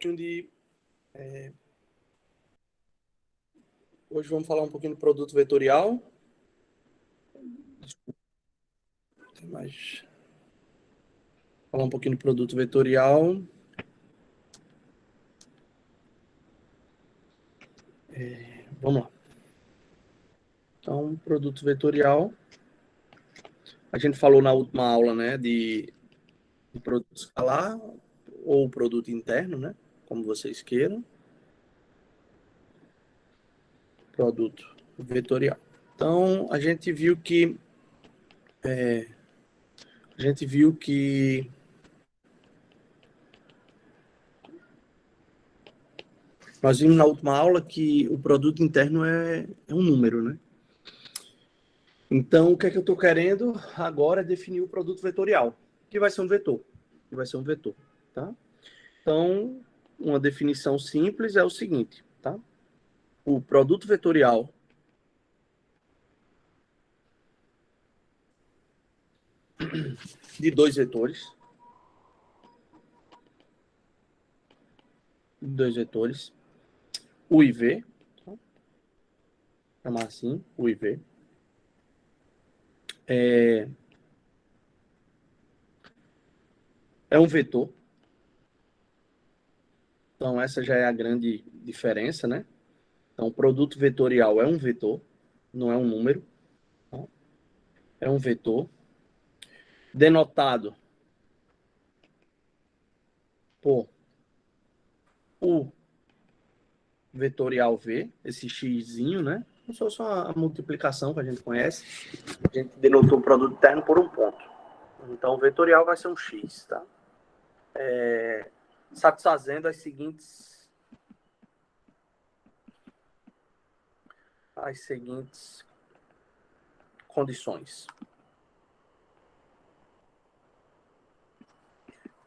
pouquinho de... Hoje vamos falar um pouquinho de produto vetorial. Tem mais... Falar um pouquinho de produto vetorial. Vamos lá. Então, produto vetorial. A gente falou na última aula, né, de produto escalar ou produto interno, né, como vocês queiram. Produto vetorial. Então, a gente viu que nós vimos na última aula que o produto interno é um número, né? Então, o que é que eu estou querendo agora é definir o produto vetorial, que vai ser um vetor. Tá? Então, uma definição simples é o seguinte, tá? O produto vetorial de dois vetores, U e V, tá? Chamar assim, U e V, é um vetor. Então, essa já é a grande diferença, né? Então, o produto vetorial é um vetor, não é um número. Tá? É um vetor denotado por U vetorial V, esse xzinho, né? Como se fosse uma multiplicação que a gente conhece. A gente denotou o produto interno por um ponto. Então, o vetorial vai ser um x, tá? Satisfazendo as seguintes condições.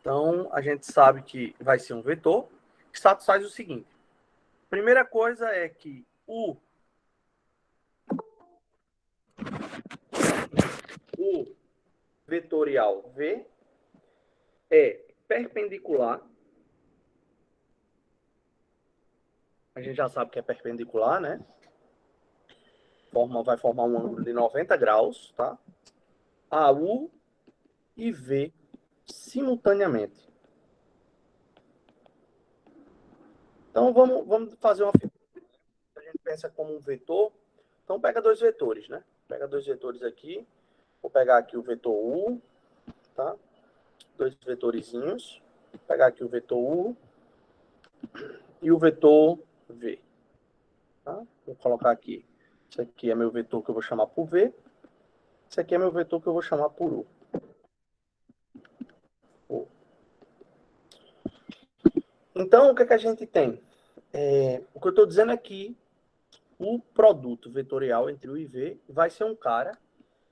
Então, a gente sabe que vai ser um vetor que satisfaz o seguinte. Primeira coisa é que o vetorial V é perpendicular. A gente já sabe que é perpendicular, né? Vai formar um ângulo de 90 graus, tá? A U e V simultaneamente. Então, vamos fazer uma figura. A gente pensa como um vetor. Então, pega dois vetores, né? Pega dois vetores aqui. Vou pegar aqui o vetor U, tá? Dois vetorizinhos. Vou pegar aqui o vetor U e o vetor V. Tá? Vou colocar aqui. Esse aqui é meu vetor que eu vou chamar por V. Esse aqui é meu vetor que eu vou chamar por U. Então, o que a gente tem? O que eu estou dizendo é que o produto vetorial entre U e V vai ser um cara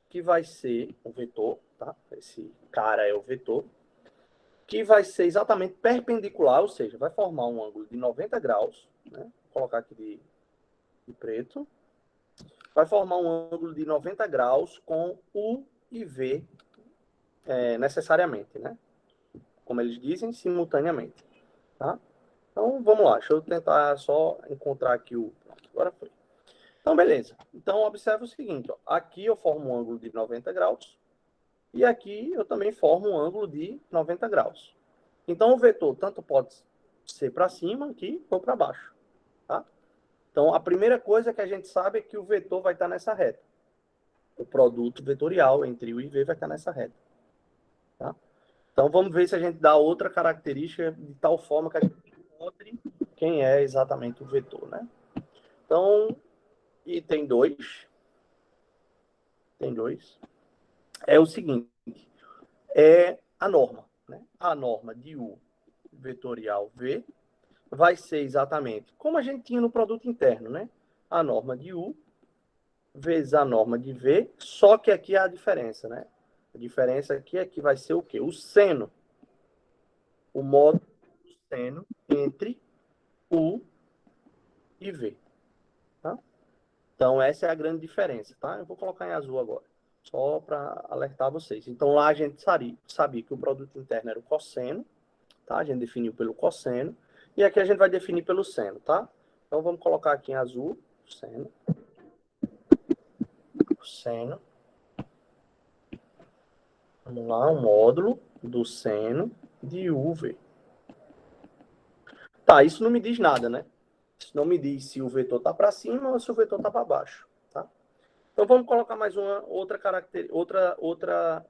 que vai ser um vetor, tá? Esse cara é o vetor, que vai ser exatamente perpendicular, ou seja, vai formar um ângulo de 90 graus, né? Vou colocar aqui de preto. Vai formar um ângulo de 90 graus com U e V necessariamente, né? Como eles dizem, simultaneamente, tá? Então, vamos lá. Deixa eu tentar só encontrar aqui o... Agora foi. Então, beleza. Então, observe o seguinte. Ó. Aqui eu formo um ângulo de 90 graus. E aqui eu também formo um ângulo de 90 graus. Então, o vetor tanto pode ser para cima aqui ou para baixo. Tá? Então, a primeira coisa que a gente sabe é que o vetor vai estar nessa reta. O produto vetorial entre U e V vai estar nessa reta. Tá? Então, vamos ver se a gente dá outra característica de tal forma que a gente encontre quem é exatamente o vetor, né? Então, item 2. Tem dois. É o seguinte. É a norma. Né? A norma de U vetorial V vai ser exatamente como a gente tinha no produto interno, né? A norma de U vezes a norma de V, só que aqui há a diferença, né? A diferença aqui é que vai ser o quê? O seno. O módulo do seno entre U e V. Tá? Então, essa é a grande diferença, tá? Eu vou colocar em azul agora, só para alertar vocês. Então, lá a gente sabia que o produto interno era o cosseno, tá? A gente definiu pelo cosseno. E aqui a gente vai definir pelo seno, tá? Então, vamos colocar aqui em azul, seno. Seno. Vamos lá, o módulo do seno de UV. Tá, isso não me diz nada, né? Isso não me diz se o vetor está para cima ou se o vetor está para baixo, tá? Então, vamos colocar mais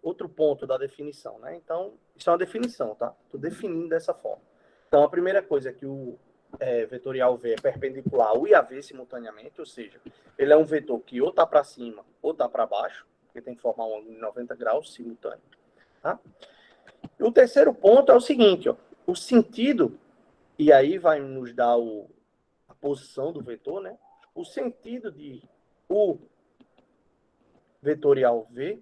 outro ponto da definição, né? Então, isso é uma definição, tá? Estou definindo dessa forma. Então, a primeira coisa é que o vetorial V é perpendicular ao IAV simultaneamente, ou seja, ele é um vetor que ou está para cima ou está para baixo, porque tem que formar um ângulo de 90 graus simultâneo, tá? E o terceiro ponto é o seguinte, ó, o sentido, e aí vai nos dar a posição do vetor, né? O sentido de U vetorial V,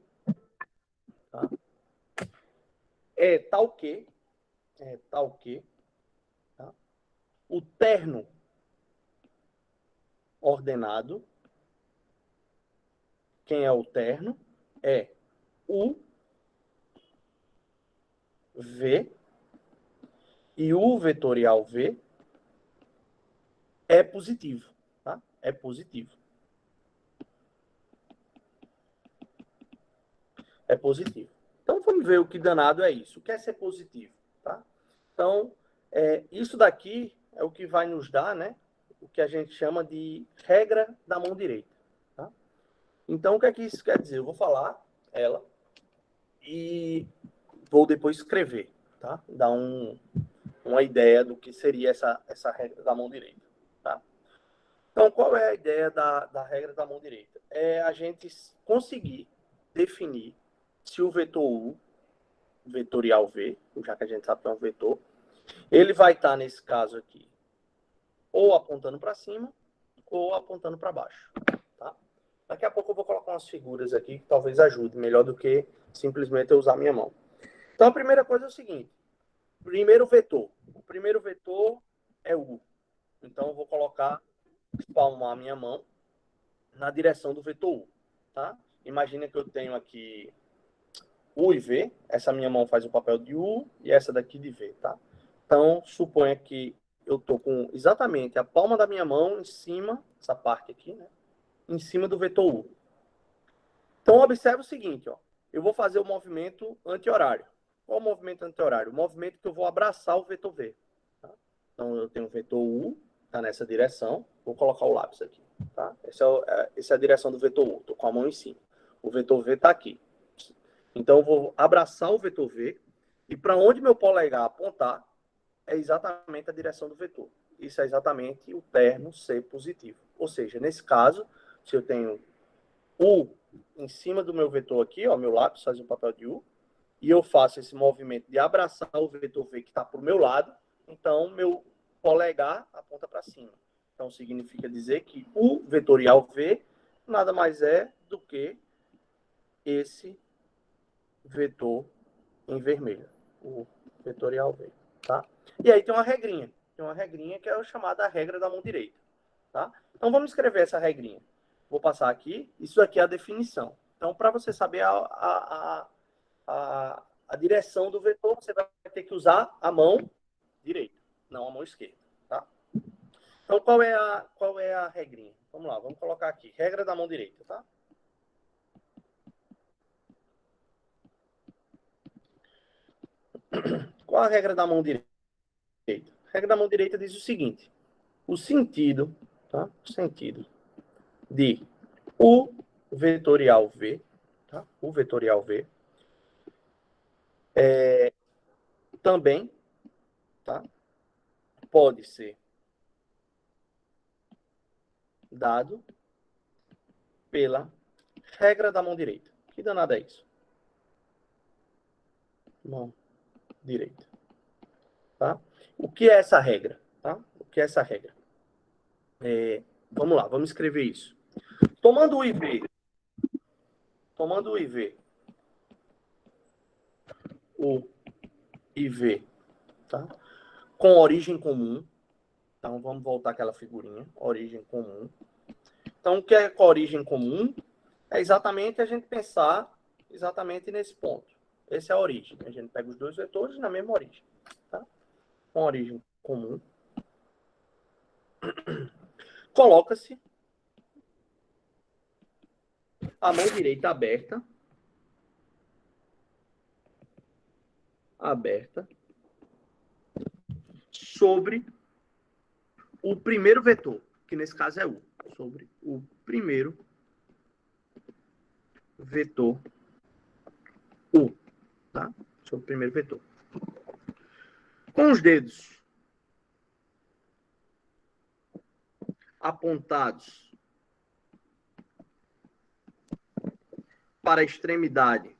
tá? É tal que, tá? O terno ordenado, quem é o terno? É U V, e o vetorial V é positivo, tá? É positivo. É positivo. Então, vamos ver o que danado é isso. O que é ser positivo, tá? Então, isso daqui é o que vai nos dar, né? O que a gente chama de regra da mão direita, tá? Então, o que é que isso quer dizer? Eu vou falar ela e vou depois escrever, tá? Dar uma ideia do que seria essa regra da mão direita, tá? Então, qual é a ideia da regra da mão direita? É a gente conseguir definir se o vetor U, vetorial V, já que a gente sabe que é um vetor, ele vai estar, nesse caso aqui, ou apontando para cima, ou apontando para baixo, tá? Daqui a pouco eu vou colocar umas figuras aqui que talvez ajude, melhor do que simplesmente eu usar minha mão. Então, a primeira coisa é o seguinte. Primeiro vetor. O primeiro vetor é U. Então, eu vou espalmar a minha mão na direção do vetor U, tá? Imagina que eu tenho aqui U e V. Essa minha mão faz o papel de U e essa daqui de V, tá? Então, suponha que eu estou com exatamente a palma da minha mão em cima, essa parte aqui, né? Em cima do vetor U. Então, observe o seguinte, ó. Eu vou fazer o movimento anti-horário. Qual o movimento anti-horário? O movimento que eu vou abraçar o vetor V. Tá? Então, eu tenho o vetor U, está nessa direção. Vou colocar o lápis aqui. Tá? Essa é a direção do vetor U. Estou com a mão em cima. O vetor V está aqui. Então, eu vou abraçar o vetor V. E para onde meu polegar apontar, é exatamente a direção do vetor. Isso é exatamente o terno ser positivo. Ou seja, nesse caso, se eu tenho U em cima do meu vetor aqui, ó, meu lápis faz o papel de U, e eu faço esse movimento de abraçar o vetor V que está para o meu lado, então meu polegar aponta para cima. Então significa dizer que o vetorial V nada mais é do que esse vetor em vermelho, o vetorial V, tá? E aí tem uma regrinha que é a chamada regra da mão direita, tá? Então vamos escrever essa regrinha. Vou passar aqui, isso aqui é a definição. Então, para você saber a direção do vetor, você vai ter que usar a mão direita, não a mão esquerda, tá? Então, qual é a regrinha? Vamos lá, vamos colocar aqui. Regra da mão direita, tá? Qual a regra da mão direita? A regra da mão direita diz o seguinte. O sentido, tá? O sentido de U vetorial V, tá? O vetorial V, também, tá? Pode ser dado pela regra da mão direita. Que danada é isso? Mão direita. Tá? O que é essa regra? Tá? O que é essa regra? Vamos lá, vamos escrever isso. Tomando o IV, o IV, tá? Com origem comum. Então, vamos voltar àquela figurinha, origem comum. Então, o que é com origem comum? É exatamente a gente pensar exatamente nesse ponto. Essa é a origem. A gente pega os dois vetores na mesma origem. Tá? Com origem comum. Coloca-se a mão direita aberta sobre o primeiro vetor, que nesse caso é U, sobre o primeiro vetor U, tá? Sobre o primeiro vetor. Com os dedos apontados para a extremidade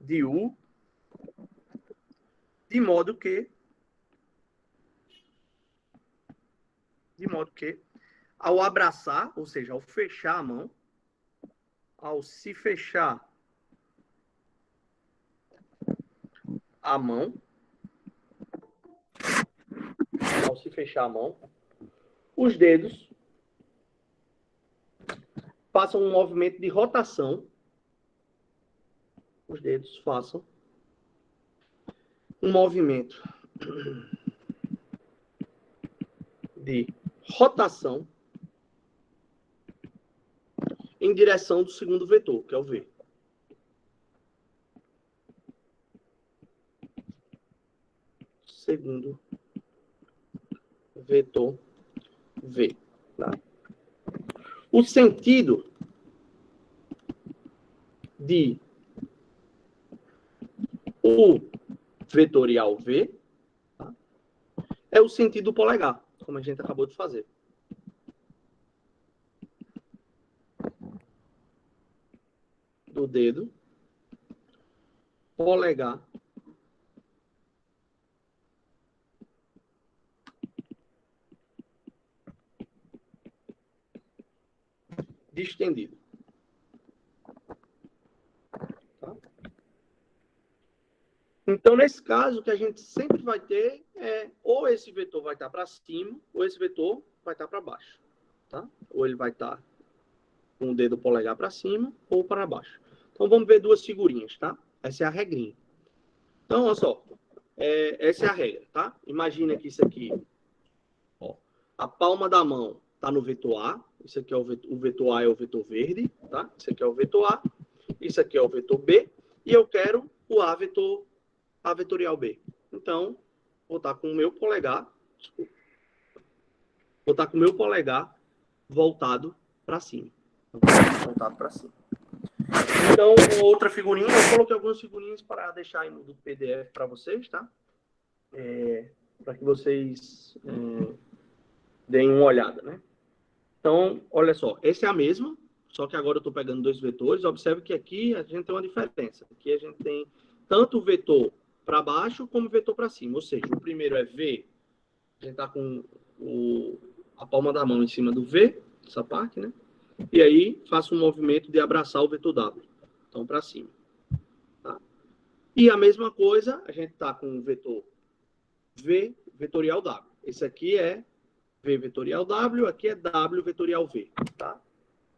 de U, de modo que ao abraçar, ou seja, ao fechar a mão, ao se fechar a mão, os dedos façam um movimento de rotação. Os dedos façam um movimento de rotação em direção do segundo vetor, que é o V. Segundo vetor V. Tá? O sentido de o vetorial V, tá? É o sentido do polegar, como a gente acabou de fazer. Do dedo polegar distendido. Tá? Então, nesse caso, o que a gente sempre vai ter é ou esse vetor vai estar para cima, ou esse vetor vai estar para baixo. Tá? Ou ele vai estar com o dedo polegar para cima ou para baixo. Então, vamos ver duas figurinhas, tá? Essa é a regrinha. Então, olha só. Essa é a regra, tá? Imagina que isso aqui, ó, a palma da mão está no vetor A. Isso aqui é o vetor A é o vetor verde, tá? Isso aqui é o vetor A. Isso aqui é o vetor B. E eu quero o A vetorial B. Então, vou estar com o meu polegar, voltado para cima. Voltado para cima. Então, outra figurinha, eu coloquei algumas figurinhas para deixar aí no PDF para vocês, tá? Para que vocês deem uma olhada, né? Então, olha só, essa é a mesma, só que agora eu estou pegando dois vetores. Observe que aqui a gente tem uma diferença. Aqui a gente tem tanto o vetor para baixo como o vetor para cima. Ou seja, o primeiro é V, a gente está com a palma da mão em cima do V, essa parte, né? E aí faço um movimento de abraçar o vetor W. Então, para cima. Tá? E a mesma coisa, a gente está com o vetor V vetorial W. Esse aqui é V vetorial W, aqui é W vetorial V. Tá?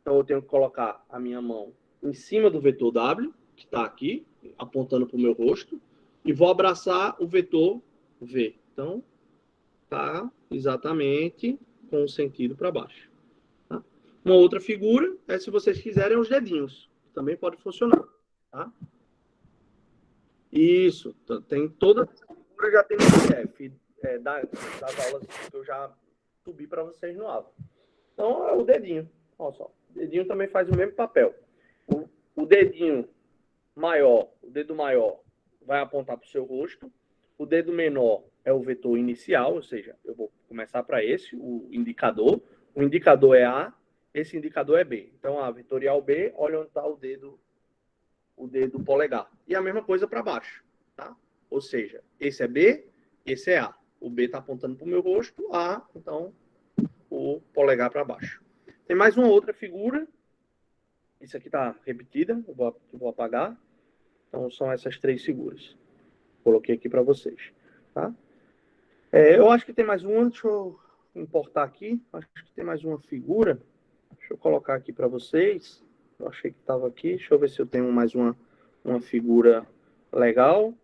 Então, eu tenho que colocar a minha mão em cima do vetor W, que está aqui, apontando para o meu rosto, e vou abraçar o vetor V. Então, tá exatamente com o sentido para baixo. Tá? Uma outra figura é, se vocês quiserem, os dedinhos. Também pode funcionar. Tá? Isso. Tem toda essa figura, já tem no PDF das aulas que eu já subi para vocês no aula. Então, é o dedinho. Olha só. O dedinho também faz o mesmo papel. O dedinho maior, o dedo maior vai apontar para o seu rosto. O dedo menor é o vetor inicial, ou seja, eu vou começar para esse, o indicador. O indicador é A, esse indicador é B. Então, a vetorial B, olha onde está o dedo polegar. E a mesma coisa para baixo, tá? Ou seja, esse é B, esse é A. O B está apontando para o meu rosto, A, então, o polegar para baixo. Tem mais uma outra figura. Isso aqui está repetida, eu vou apagar. Então, são essas três figuras. Coloquei aqui para vocês. Tá? Eu acho que tem mais uma, deixa eu importar aqui. Acho que tem mais uma figura. Deixa eu colocar aqui para vocês. Eu achei que estava aqui. Deixa eu ver se eu tenho mais uma figura legal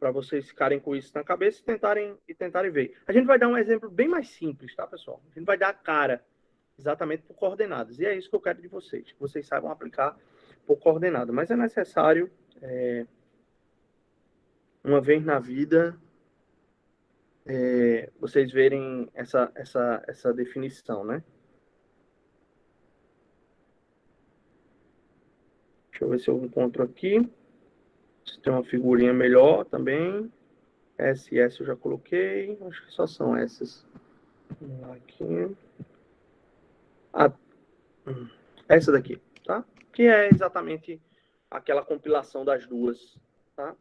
para vocês ficarem com isso na cabeça e tentarem ver. A gente vai dar um exemplo bem mais simples, tá, pessoal? A gente vai dar a cara exatamente por coordenadas. E é isso que eu quero de vocês, que vocês saibam aplicar por coordenada. Mas é necessário, uma vez na vida, vocês verem essa definição, né? Deixa eu ver se eu encontro aqui. Se tem uma figurinha melhor também. S e S eu já coloquei. Acho que só são essas. Vamos lá aqui. Essa daqui, tá? Que é exatamente aquela compilação das duas, tá?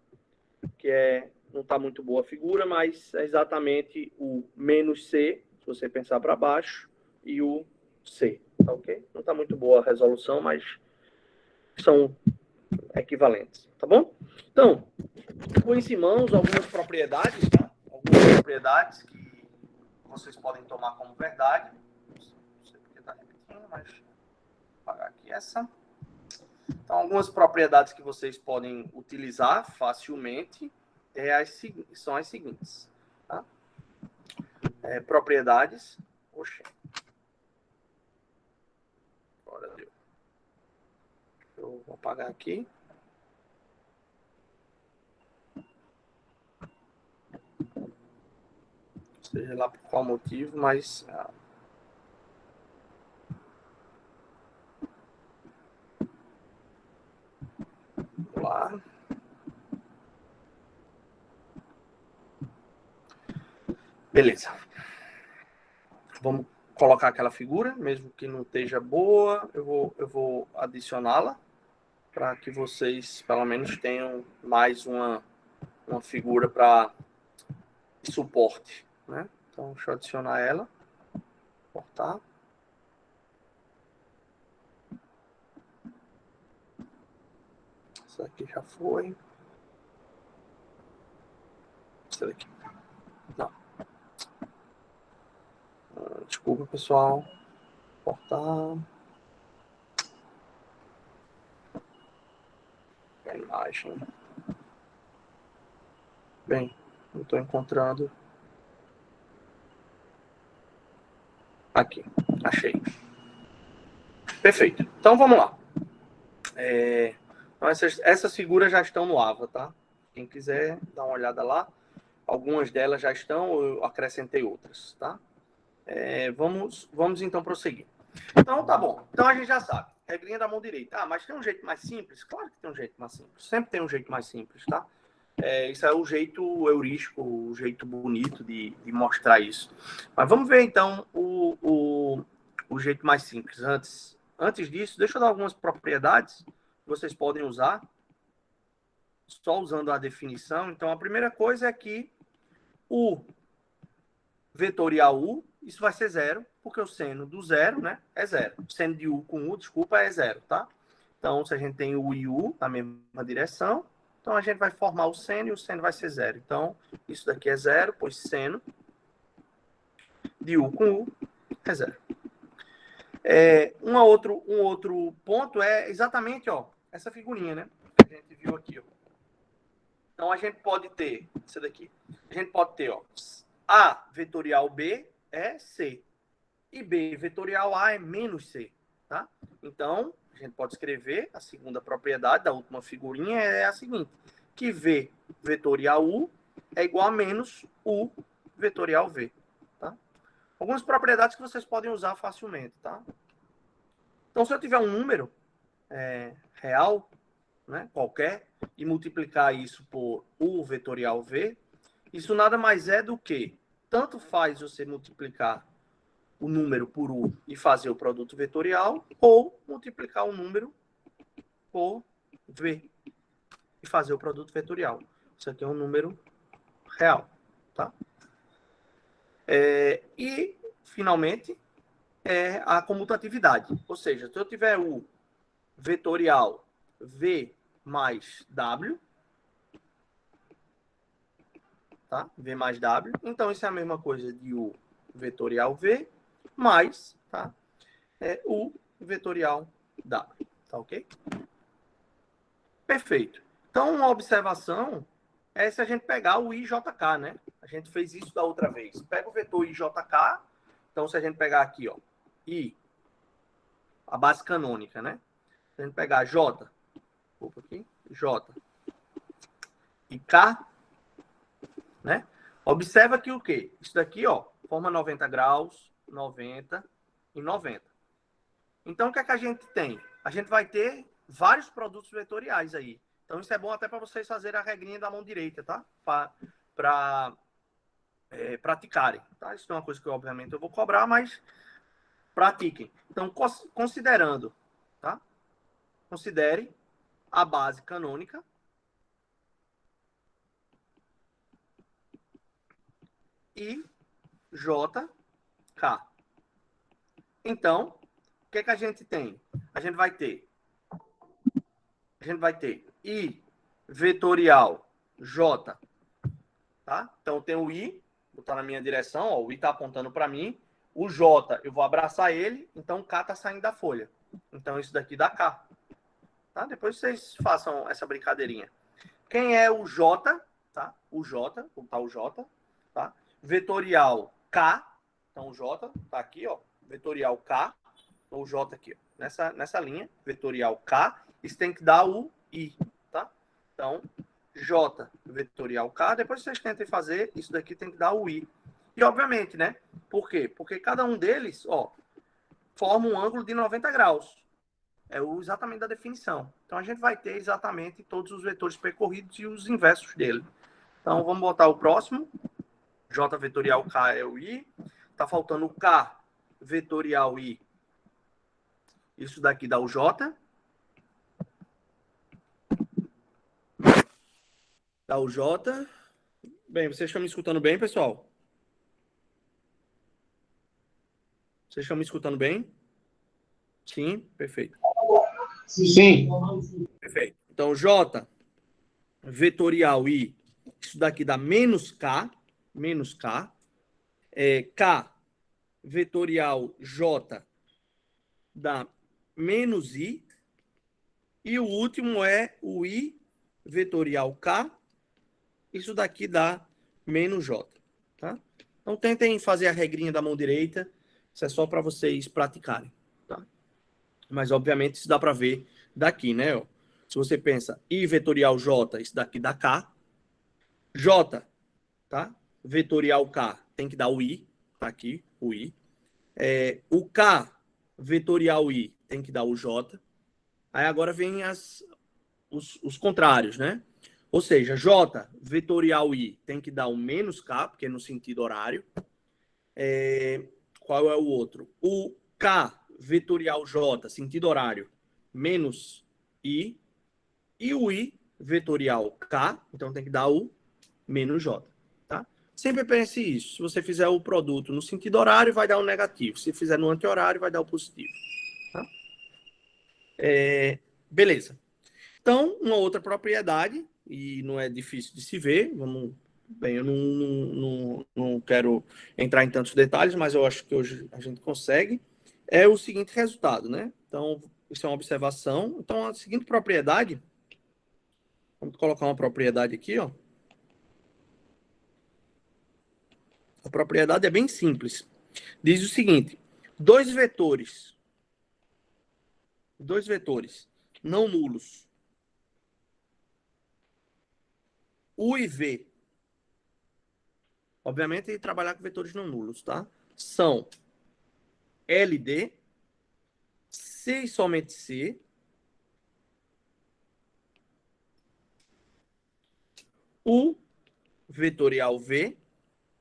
Que não está muito boa a figura, mas é exatamente o menos C, se você pensar para baixo, e o C, tá ok? Não está muito boa a resolução, mas são equivalentes, tá bom? Então, com isso em mãos, algumas propriedades, tá? Algumas propriedades que vocês podem tomar como verdade. Não sei porque está repetindo, mas vou apagar aqui essa. Então, algumas propriedades que vocês podem utilizar facilmente são as seguintes. Tá? Propriedades. Oxe. Agora deu. Eu vou apagar aqui. Seja lá por qual motivo, mas... Vamos lá. Beleza. Vamos colocar aquela figura, mesmo que não esteja boa, eu vou adicioná-la para que vocês, pelo menos, tenham mais uma figura para suporte, né? Então, deixa eu adicionar ela. Cortar. Isso aqui já foi. Isso daqui. Não. Desculpa, pessoal. Cortar. A imagem. Bem, não estou encontrando. Aqui. Achei. Perfeito. Então, vamos lá. Então, essas figuras já estão no AVA, tá? Quem quiser dar uma olhada lá. Algumas delas já estão, eu acrescentei outras, tá? Vamos então prosseguir. Então, tá bom. Então, a gente já sabe. Regrinha da mão direita. Ah, mas tem um jeito mais simples? Claro que tem um jeito mais simples. Sempre tem um jeito mais simples, tá? Isso é o jeito heurístico, o jeito bonito de mostrar isso. Mas vamos ver, então, o jeito mais simples. Antes disso, deixa eu dar algumas propriedades que vocês podem usar, só usando a definição. Então, a primeira coisa é que o vetorial U, isso vai ser zero, porque o seno do zero, né, é zero. O seno de U com U, desculpa, é zero, tá? Então, se a gente tem U e U na mesma direção, então a gente vai formar o seno e o seno vai ser zero. Então, isso daqui é zero, pois seno de U com U é zero. Um outro ponto é exatamente, ó, essa figurinha, né? Que a gente viu aqui, ó. Então, a gente pode ter isso daqui. A gente pode ter, ó, A vetorial B é C. E B vetorial A é menos C, tá? Então, a gente pode escrever a segunda propriedade da última figurinha é a seguinte, que V vetorial U é igual a menos U vetorial V, tá? Algumas propriedades que vocês podem usar facilmente, tá? Então, se eu tiver um número real, né, qualquer, e multiplicar isso por U vetorial V, isso nada mais é do que, tanto faz você multiplicar o número por U e fazer o produto vetorial, ou multiplicar o número por V e fazer o produto vetorial. Isso aqui é um número real, tá? E, finalmente, a comutatividade. Ou seja, se eu tiver o vetorial V mais W, tá? V mais W, então isso é a mesma coisa de U vetorial V mais, tá? U vetorial W, tá ok? Perfeito. Então, uma observação é se a gente pegar o IJK, né? A gente fez isso da outra vez. Pega o vetor IJK. Então, se a gente pegar aqui, ó, I, a base canônica, né? Se a gente pegar J, opa aqui, J e K, né? Observa que o quê? Isso daqui, ó, forma 90 graus, 90 e 90. Então, o que é que a gente tem? A gente vai ter vários produtos vetoriais aí. Então, isso é bom até para vocês fazerem a regrinha da mão direita, tá? Para praticarem, tá? Isso não é uma coisa que, obviamente, eu vou cobrar, mas pratiquem. Então, considerando, tá? Considere a base canônica e JK. Então, o que é que a gente tem? A gente vai ter I vetorial J, tá? Então, tem o I, vou botar na minha direção, ó, o I está apontando para mim. O J, eu vou abraçar ele, então o K está saindo da folha. Então, isso daqui dá K. Tá? Depois vocês façam essa brincadeirinha. Quem é o J, tá? O J, vou botar o J, tá? Vetorial K, então o J tá aqui, ó, vetorial K, ou o J aqui, ó, nessa linha, vetorial K, isso tem que dar o I, tá? Então, J vetorial K, depois vocês tentem fazer, isso daqui tem que dar o I. E, obviamente, né? Por quê? Porque cada um deles, ó, forma um ângulo de 90 graus. É o exatamente da definição. Então, a gente vai ter exatamente todos os vetores percorridos e os inversos dele. Então, vamos botar o próximo. J vetorial K é o I. Tá faltando o K vetorial I. Isso daqui dá o J. Dá o J. Bem, vocês estão me escutando bem, pessoal? Vocês estão me escutando bem? Sim, perfeito. Sim. Perfeito. Então, J vetorial I, isso daqui dá menos K, K vetorial J dá menos I, e o último é o I vetorial K, isso daqui dá menos J, tá? Então, tentem fazer a regrinha da mão direita, isso é só para vocês praticarem, tá? Mas, obviamente, isso dá para ver daqui, né? Se você pensa I vetorial J, isso daqui dá K. J, tá? Vetorial K, tem que dar o I, tá aqui, o I. O K vetorial I, tem que dar o J. Aí agora vem os contrários, né? Ou seja, J vetorial I tem que dar o menos K, porque é no sentido horário. Qual é o outro? O K vetorial J, sentido horário, menos I. E o I vetorial K, então tem que dar o menos J, tá? Sempre pense isso. Se você fizer o produto no sentido horário, vai dar um negativo. Se fizer no anti-horário, vai dar o positivo. Tá? Beleza. Então, uma outra propriedade, e não é difícil de se ver, bem, eu não quero entrar em tantos detalhes, mas eu acho que hoje a gente consegue, é o seguinte resultado, né? Então, isso é uma observação. Então, a seguinte propriedade, vamos colocar uma propriedade aqui, ó. A propriedade é bem simples. Diz o seguinte, dois vetores não nulos, U e V, obviamente trabalhar com vetores não nulos, tá? São LD, C e somente C, o vetorial V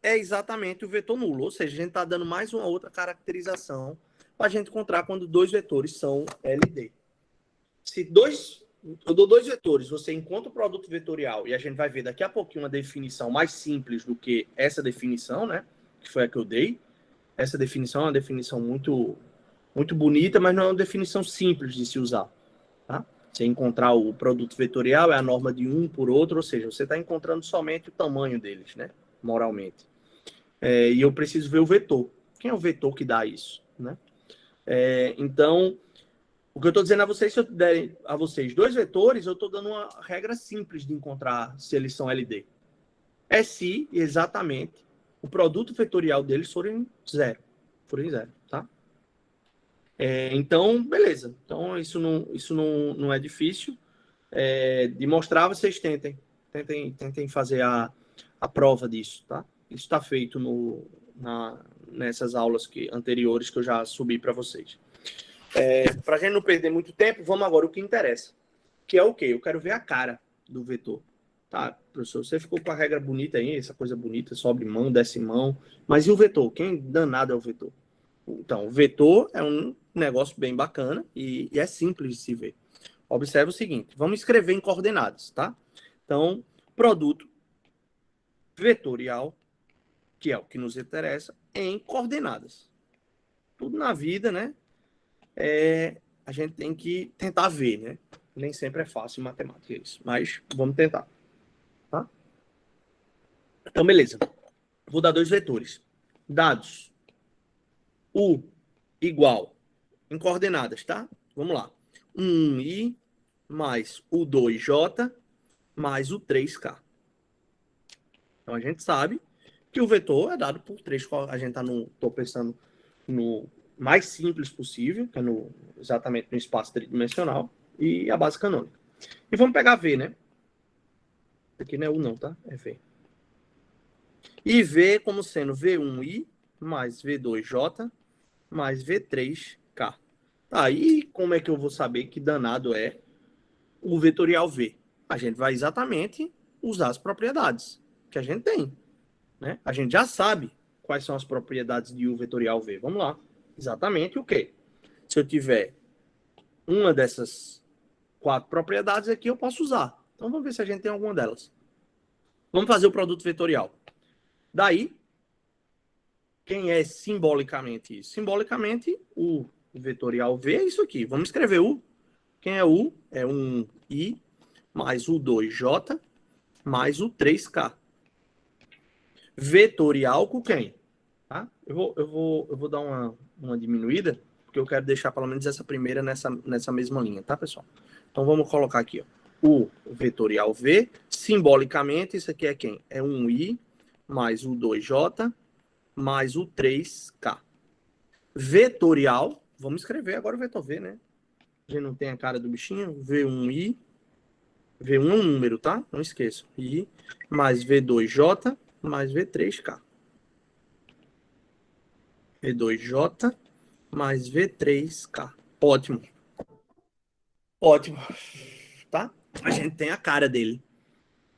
é exatamente o vetor nulo, ou seja, a gente está dando mais uma outra caracterização para a gente encontrar quando dois vetores são LD. Se eu dou dois vetores, você encontra o produto vetorial, e a gente vai ver daqui a pouquinho uma definição mais simples do que essa definição, né? Que foi a que eu dei. Essa definição é uma definição muito, muito bonita, mas não é uma definição simples de se usar. Tá? Você encontrar o produto vetorial é a norma de um por outro, ou seja, você está encontrando somente o tamanho deles, né? Moralmente. E eu preciso ver o vetor. Quem é o vetor que dá isso? Né? Então, O que eu estou dizendo a vocês, se eu der a vocês dois vetores, eu estou dando uma regra simples de encontrar se eles são LD. É se exatamente o produto vetorial deles forem zero. Tá? Então, beleza. Então, isso não é difícil de mostrar. Vocês tentem fazer a prova disso, tá? Isso está feito nessas aulas anteriores que eu já subi para vocês. Para a gente não perder muito tempo, vamos agora o que interessa. Que é o quê? Eu quero ver a cara do vetor. Tá, professor, você ficou com a regra bonita aí, essa coisa bonita, sobe mão, desce mão. Mas e o vetor? Quem danado é o vetor? Então, o vetor é um negócio bem bacana e é simples de se ver. Observe o seguinte, vamos escrever em coordenadas, tá? Então, produto vetorial, que é o que nos interessa, em coordenadas. Tudo na vida, né? A gente tem que tentar ver, né? Nem sempre é fácil em matemática isso, mas vamos tentar, tá? Então, beleza. Vou dar dois vetores. Dados. U igual, em coordenadas, tá? Vamos lá. 1i mais o 2j mais o 3k. Então, a gente sabe que o vetor é dado por 3. A gente estou pensando no mais simples possível, que é exatamente no espaço tridimensional, e a base canônica. E vamos pegar V, né? Aqui não é U não, tá? É V. E V como sendo V1i mais V2j mais V3k. Tá, e como é que eu vou saber que danado é o vetorial V? A gente vai exatamente usar as propriedades que a gente tem, né? A gente já sabe quais são as propriedades de U vetorial V. Vamos lá. Exatamente o quê? Se eu tiver uma dessas 4 propriedades aqui, eu posso usar. Então, vamos ver se a gente tem alguma delas. Vamos fazer o produto vetorial. Daí, quem é simbolicamente isso? Simbolicamente, o vetorial V é isso aqui. Vamos escrever U. Quem é U? É um I mais o 2J mais o 3K. Vetorial com quem? Tá? Eu vou dar uma diminuída, porque eu quero deixar pelo menos essa primeira nessa mesma linha, tá, pessoal? Então, vamos colocar aqui, ó, o vetorial V. Simbolicamente, isso aqui é quem? É um I mais o 2J mais o 3K. Vetorial, vamos escrever agora o vetor V, né? A gente não tem a cara do bichinho. V1I, V1 é um número, tá? Não esqueça. I mais V2J mais V3K. V2J mais V3K. Ótimo. Ótimo. Tá? A gente tem a cara dele.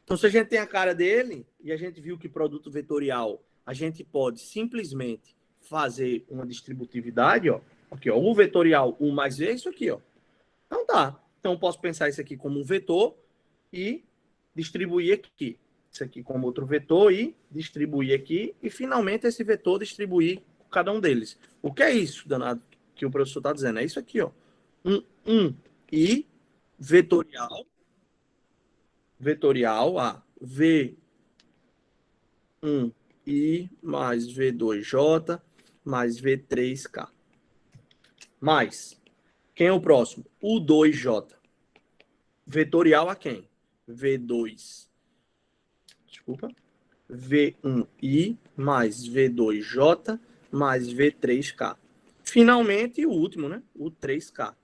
Então, se a gente tem a cara dele e a gente viu que produto vetorial, a gente pode simplesmente fazer uma distributividade, ó. Aqui, ó. O vetorial 1 mais V é isso aqui, ó. Então tá. Então, eu posso pensar isso aqui como um vetor e distribuir aqui. Isso aqui como outro vetor e distribuir aqui. E, finalmente, esse vetor distribuir cada um deles. O que é isso, danado, que o professor está dizendo? É isso aqui, ó. E vetorial, a V1i mais V2j mais V3k. Mais, quem é o próximo? O 2j. Vetorial a quem? V2. Desculpa. V1i mais V2j mais V3k. Finalmente, o último, né? O 3k.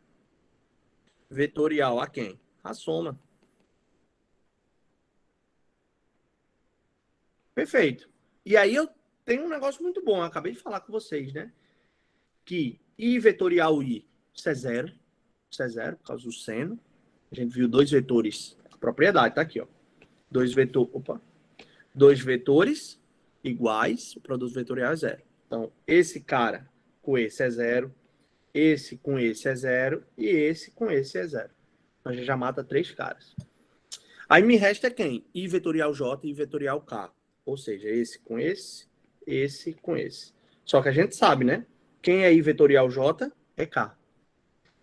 Vetorial a quem? A soma. Perfeito. E aí eu tenho um negócio muito bom. Eu acabei de falar com vocês, né? Que I vetorial I, isso é zero. Isso é zero, por causa do seno. A gente viu dois vetores. A propriedade tá aqui, ó. Dois vetores iguais, o produto vetorial é zero. Então, esse cara com esse é zero, esse com esse é zero e esse com esse é zero. Então, a gente já mata 3 caras. Aí me resta quem? I vetorial J e I vetorial K. Ou seja, esse com esse com esse. Só que a gente sabe, né? Quem é I vetorial J é K.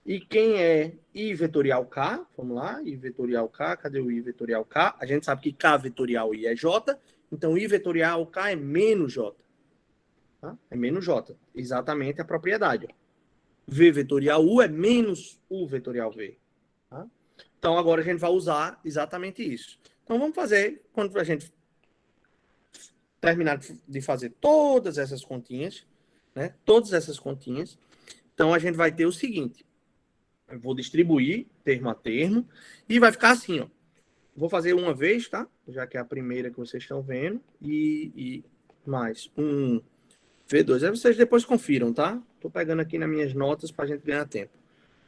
E quem é I vetorial K? Vamos lá, I vetorial K. Cadê o I vetorial K? A gente sabe que K vetorial I é J. Então, I vetorial K é menos J. Tá? É menos J. Exatamente a propriedade. Ó. V vetorial U é menos U vetorial V. Tá? Então, agora a gente vai usar exatamente isso. Então, vamos fazer, quando a gente terminar de fazer todas essas continhas, né? Todas essas continhas. Então, a gente vai ter o seguinte. Eu vou distribuir termo a termo e vai ficar assim, ó. Vou fazer uma vez, tá? Já que é a primeira que vocês estão vendo. E mais um V2. Aí vocês depois confiram, tá? Tô pegando aqui nas minhas notas para a gente ganhar tempo.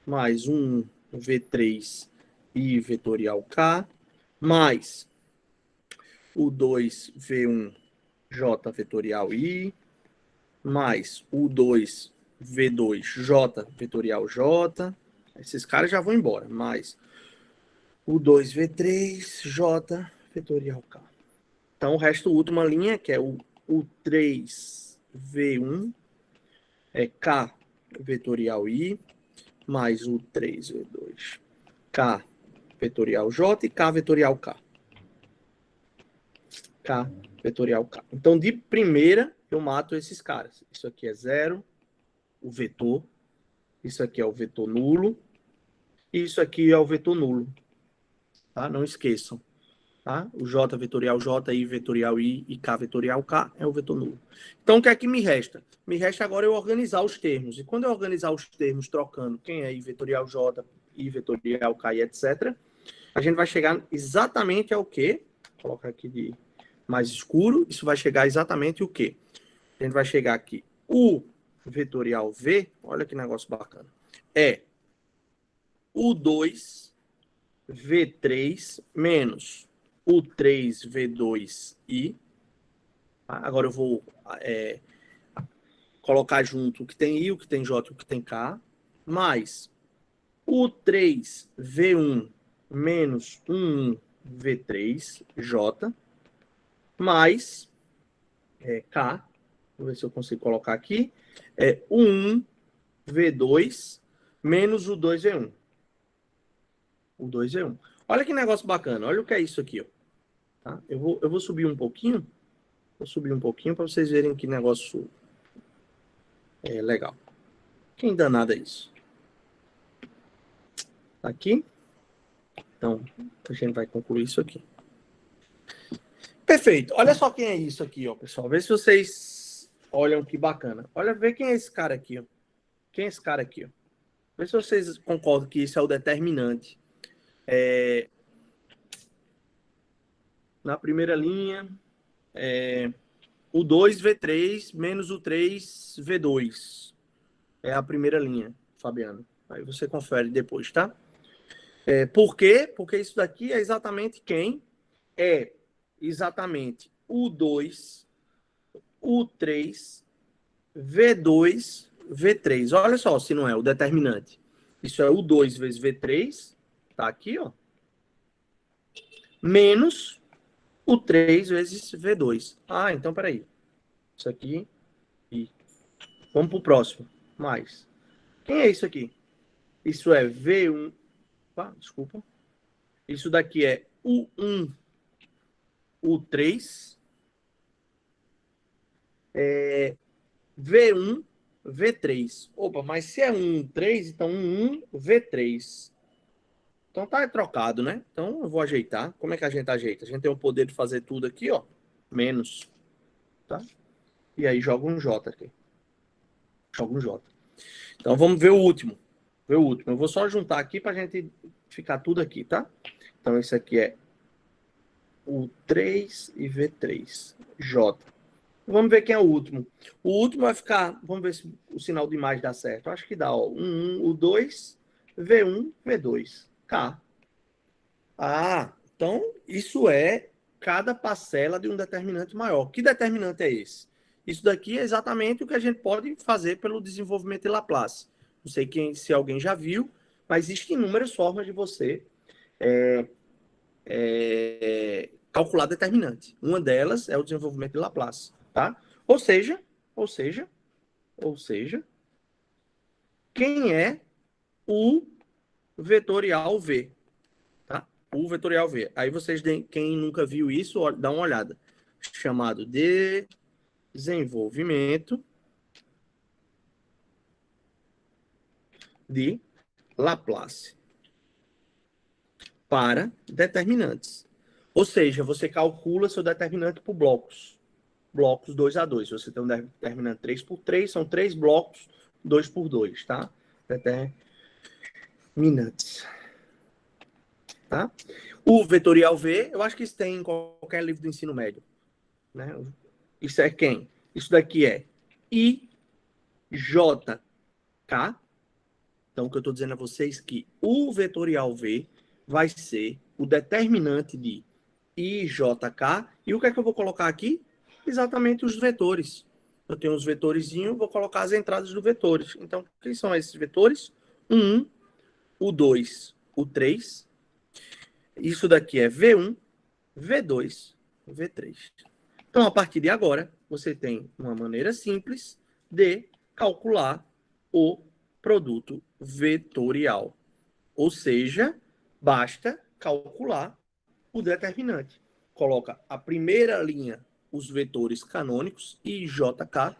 Mais um V3 I vetorial K. Mais o 2V1 J vetorial I. Mais o 2V2 J vetorial J. Esses caras já vão embora. Mais o 2V3 J vetorial K. Então, o resto, última linha, que é o 3V1, é K vetorial I, mais o 3V2, K vetorial J e K vetorial K. K vetorial K. Então, de primeira, eu mato esses caras. Isso aqui é zero, o vetor. Isso aqui é o vetor nulo. E isso aqui é o vetor nulo. Tá? Não esqueçam. Tá? O J vetorial J, I vetorial I e K vetorial K é o vetor nulo. Então, o que é que me resta? Me resta agora eu organizar os termos. E quando eu organizar os termos trocando quem é I vetorial J, I vetorial K e etc., a gente vai chegar exatamente ao quê? Vou colocar aqui de mais escuro. Isso vai chegar exatamente o quê? A gente vai chegar aqui. O vetorial V, olha que negócio bacana, é o 2V3 menos o 3V2I. Agora eu vou colocar junto o que tem I, o que tem J e o que tem K, mais o 3V1 menos 1V3J, mais K, vou ver se eu consigo colocar aqui, o 1V2 menos o 2V1. O 2V1. Olha que negócio bacana, olha o que é isso aqui, ó. Tá? Eu vou subir um pouquinho. Vou subir um pouquinho para vocês verem que negócio legal. Quem danado é isso? Tá aqui. Então, a gente vai concluir isso aqui. Perfeito. Olha só quem é isso aqui, ó, pessoal. Vê se vocês olham que bacana. Olha, vê quem é esse cara aqui, ó. Quem é esse cara aqui, ó? Vê se vocês concordam que isso é o determinante. Na primeira linha, o 2V3 menos o 3V2. É a primeira linha, Fabiano. Aí você confere depois, tá? Por quê? Porque isso daqui é exatamente quem? É exatamente o 2, o 3, V2, V3. Olha só se não é o determinante. Isso é o 2 vezes V3, tá aqui, ó. Menos o 3 vezes V2. Ah, então peraí. Isso aqui e vamos pro próximo. Mais. Quem é isso aqui? Isso é V1. Desculpa. Isso daqui é U1, U3, V1, V3. Opa, mas se é 1, 3, então 1, V3. Então tá trocado, né? Então eu vou ajeitar. Como é que a gente ajeita? A gente tem o poder de fazer tudo aqui, ó. Menos. Tá? E aí joga um J aqui. Joga um J. Então vamos ver o último. Eu vou só juntar aqui pra gente ficar tudo aqui, tá? Então esse aqui é o 3 e V3. J. Vamos ver quem é o último. O último vai ficar... Vamos ver se o sinal de imagem dá certo. Eu acho que dá, ó. O 2, V1, V2. K. Ah, então isso é cada parcela de um determinante maior. Que determinante é esse? Isso daqui é exatamente o que a gente pode fazer pelo desenvolvimento de Laplace. Não sei se alguém já viu, mas existem inúmeras formas de você calcular determinante. Uma delas é o desenvolvimento de Laplace, tá? Ou seja, quem é o vetorial V, tá? O vetorial V. Aí vocês, quem nunca viu isso, dá uma olhada. Chamado de desenvolvimento de Laplace para determinantes. Ou seja, você calcula seu determinante por blocos. Blocos 2 a 2. Você tem um determinante 3 por 3, são 3 blocos 2 por 2, tá? Determinantes. Tá? O vetorial V, eu acho que isso tem em qualquer livro do ensino médio. Né? Isso é quem? Isso daqui é IJK. Então, o que eu estou dizendo a vocês é que o vetorial V vai ser o determinante de IJK. E o que é que eu vou colocar aqui? Exatamente os vetores. Eu tenho os vetorizinhos, vou colocar as entradas dos vetores. Então, quem são esses vetores? O 1, o 2, o 3. Isso daqui é V1, V2, V3. Então, a partir de agora, você tem uma maneira simples de calcular o produto vetorial. Ou seja, basta calcular o determinante. Coloca a primeira linha os vetores canônicos, I, J, K,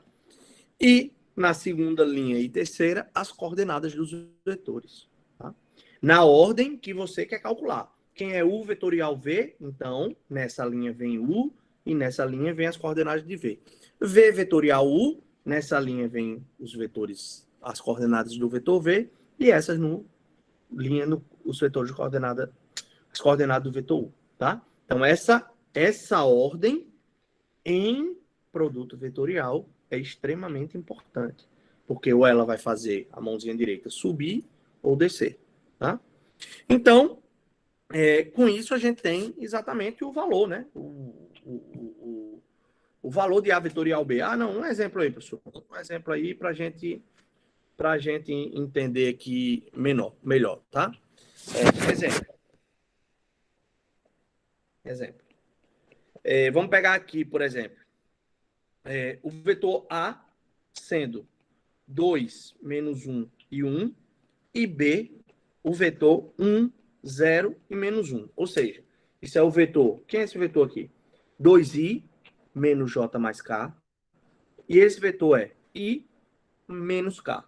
e na segunda linha e terceira as coordenadas dos vetores. Tá? Na ordem que você quer calcular. Quem é U vetorial V, então nessa linha vem U e nessa linha vem as coordenadas de V. V vetorial U, nessa linha vem os vetores, as coordenadas do vetor V, e essas no linha os vetores de coordenada, as coordenadas do vetor U, tá? Então essa ordem em produto vetorial é extremamente importante, porque ou ela vai fazer a mãozinha direita subir ou descer, tá? Então, com isso a gente tem exatamente o valor, né? O valor de A vetorial B. Ah, não, um exemplo aí, pessoal. Um exemplo aí para a gente entender aqui melhor, tá? Exemplo. Vamos pegar aqui, por exemplo, o vetor A sendo 2, menos 1 e 1, e B, o vetor 1, 0 e menos 1. Ou seja, isso é o vetor. Quem é esse vetor aqui? 2i menos j mais k. E esse vetor é i menos k.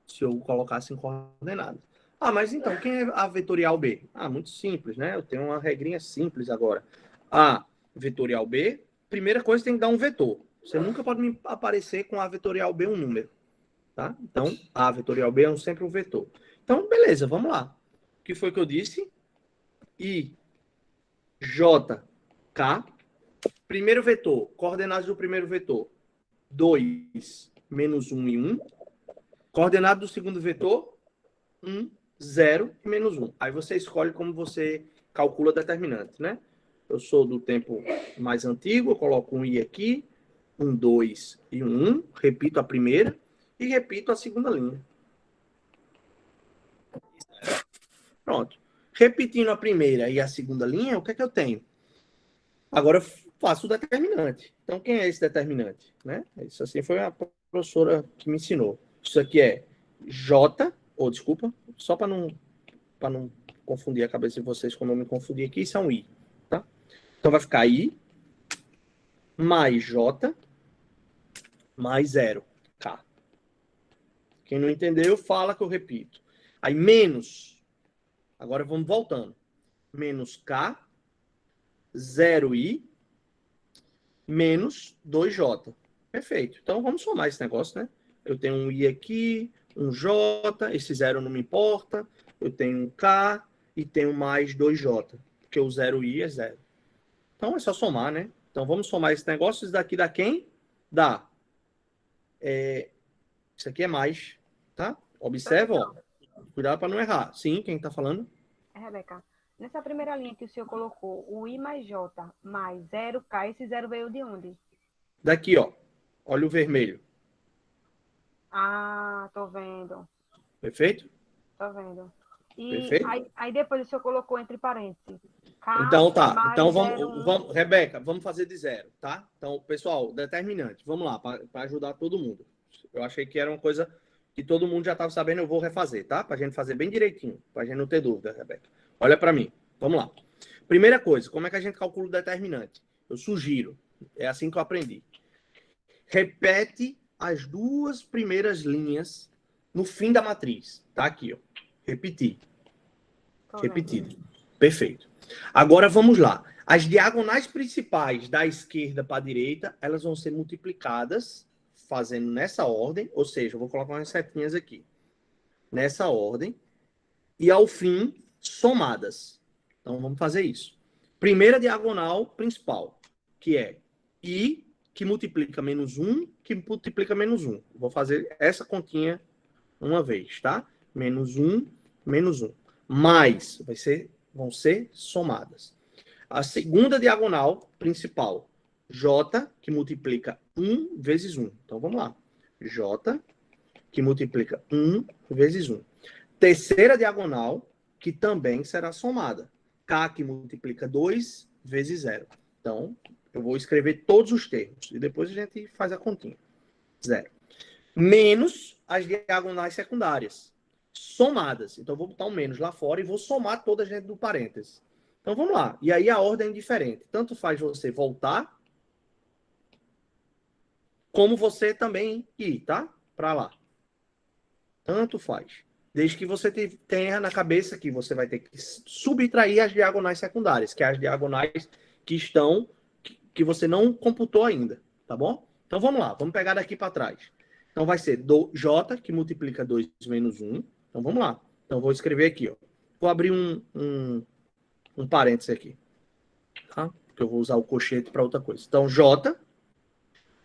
Se eu colocasse em coordenadas. Ah, mas então, quem é a vetorial B? Ah, muito simples, né? Eu tenho uma regrinha simples agora. A vetorial B, primeira coisa, tem que dar um vetor. Você nunca pode me aparecer com a vetorial B um número. Tá? Então, A vetorial B é sempre um vetor. Então, beleza, vamos lá. O que foi que eu disse? I, J, K. Primeiro vetor, coordenadas do primeiro vetor. 2, menos 1 e 1. Coordenada do segundo vetor, 1, 0 e menos 1. Aí você escolhe como você calcula determinantes, né? Eu sou do tempo mais antigo, eu coloco um I aqui, um 2 e um 1. Repito a primeira e repito a segunda linha. Pronto. Repetindo a primeira e a segunda linha, o que é que eu tenho? Agora eu faço o determinante. Então, quem é esse determinante? Né? Isso assim foi a professora que me ensinou. Isso aqui é J, ou desculpa, só para não confundir a cabeça de vocês, como eu me confundi aqui, isso é um I. Tá? Então vai ficar I mais J mais 0, K. Quem não entendeu, fala que eu repito. Aí menos, agora vamos voltando. Menos K, 0i, menos 2j. Perfeito. Então, vamos somar esse negócio, né? Eu tenho um i aqui, um j, esse zero não me importa. Eu tenho um k e tenho mais 2j, porque o 0i é 0. Então, é só somar, né? Então, vamos somar esse negócio. Isso daqui dá quem? Dá. Isso aqui é mais, tá? Observa, ó. Cuidado para não errar. Sim, quem está falando? Rebeca, nessa primeira linha que o senhor colocou, o I mais J mais 0K, esse 0 veio de onde? Daqui, ó. Olha o vermelho. Ah, tô vendo. Perfeito? Tô vendo. E Perfeito? aí depois o senhor colocou entre parênteses. K Então tá. mais Então 0,1. vamos, Rebeca, vamos fazer de zero, tá? Então, pessoal, determinante. Vamos lá, para ajudar todo mundo. Eu achei que era uma coisa que todo mundo já estava sabendo, eu vou refazer, tá? Para a gente fazer bem direitinho, para a gente não ter dúvida, Rebeca. Olha para mim. Vamos lá. Primeira coisa, como é que a gente calcula o determinante? Eu sugiro, é assim que eu aprendi. Repete as duas primeiras linhas no fim da matriz. Tá aqui, ó. Repetir. Tô Repetido. vendo. Perfeito. Agora vamos lá. As diagonais principais da esquerda para a direita, elas vão ser multiplicadas fazendo nessa ordem, ou seja, eu vou colocar umas setinhas aqui. Nessa ordem. E ao fim, somadas. Então vamos fazer isso. Primeira diagonal principal, que é I, que multiplica menos 1, que multiplica menos 1. Vou fazer essa continha uma vez, tá? Menos 1, menos 1. Mais, vão ser somadas. A segunda diagonal principal, J, que multiplica 1 vezes 1. Então, vamos lá. J, que multiplica 1 vezes 1. Terceira diagonal, que também será somada. K, que multiplica 2 vezes 0. Então, eu vou escrever todos os termos. E depois a gente faz a continha. 0. Menos as diagonais secundárias. Somadas. Então, eu vou botar um menos lá fora e vou somar todas dentro do parênteses. Então, vamos lá. E aí, a ordem é diferente. Tanto faz você voltar, como você também ir, tá? Para lá. Tanto faz. Desde que você tenha na cabeça que você vai ter que subtrair as diagonais secundárias, que é as diagonais que você não computou ainda, tá bom? Então, vamos lá. Vamos pegar daqui para trás. Então, vai ser J, que multiplica 2 menos 1. Então, vamos lá. Então, vou escrever aqui, ó. Vou abrir um parênteses aqui, tá? Porque eu vou usar o cochete para outra coisa. Então, J,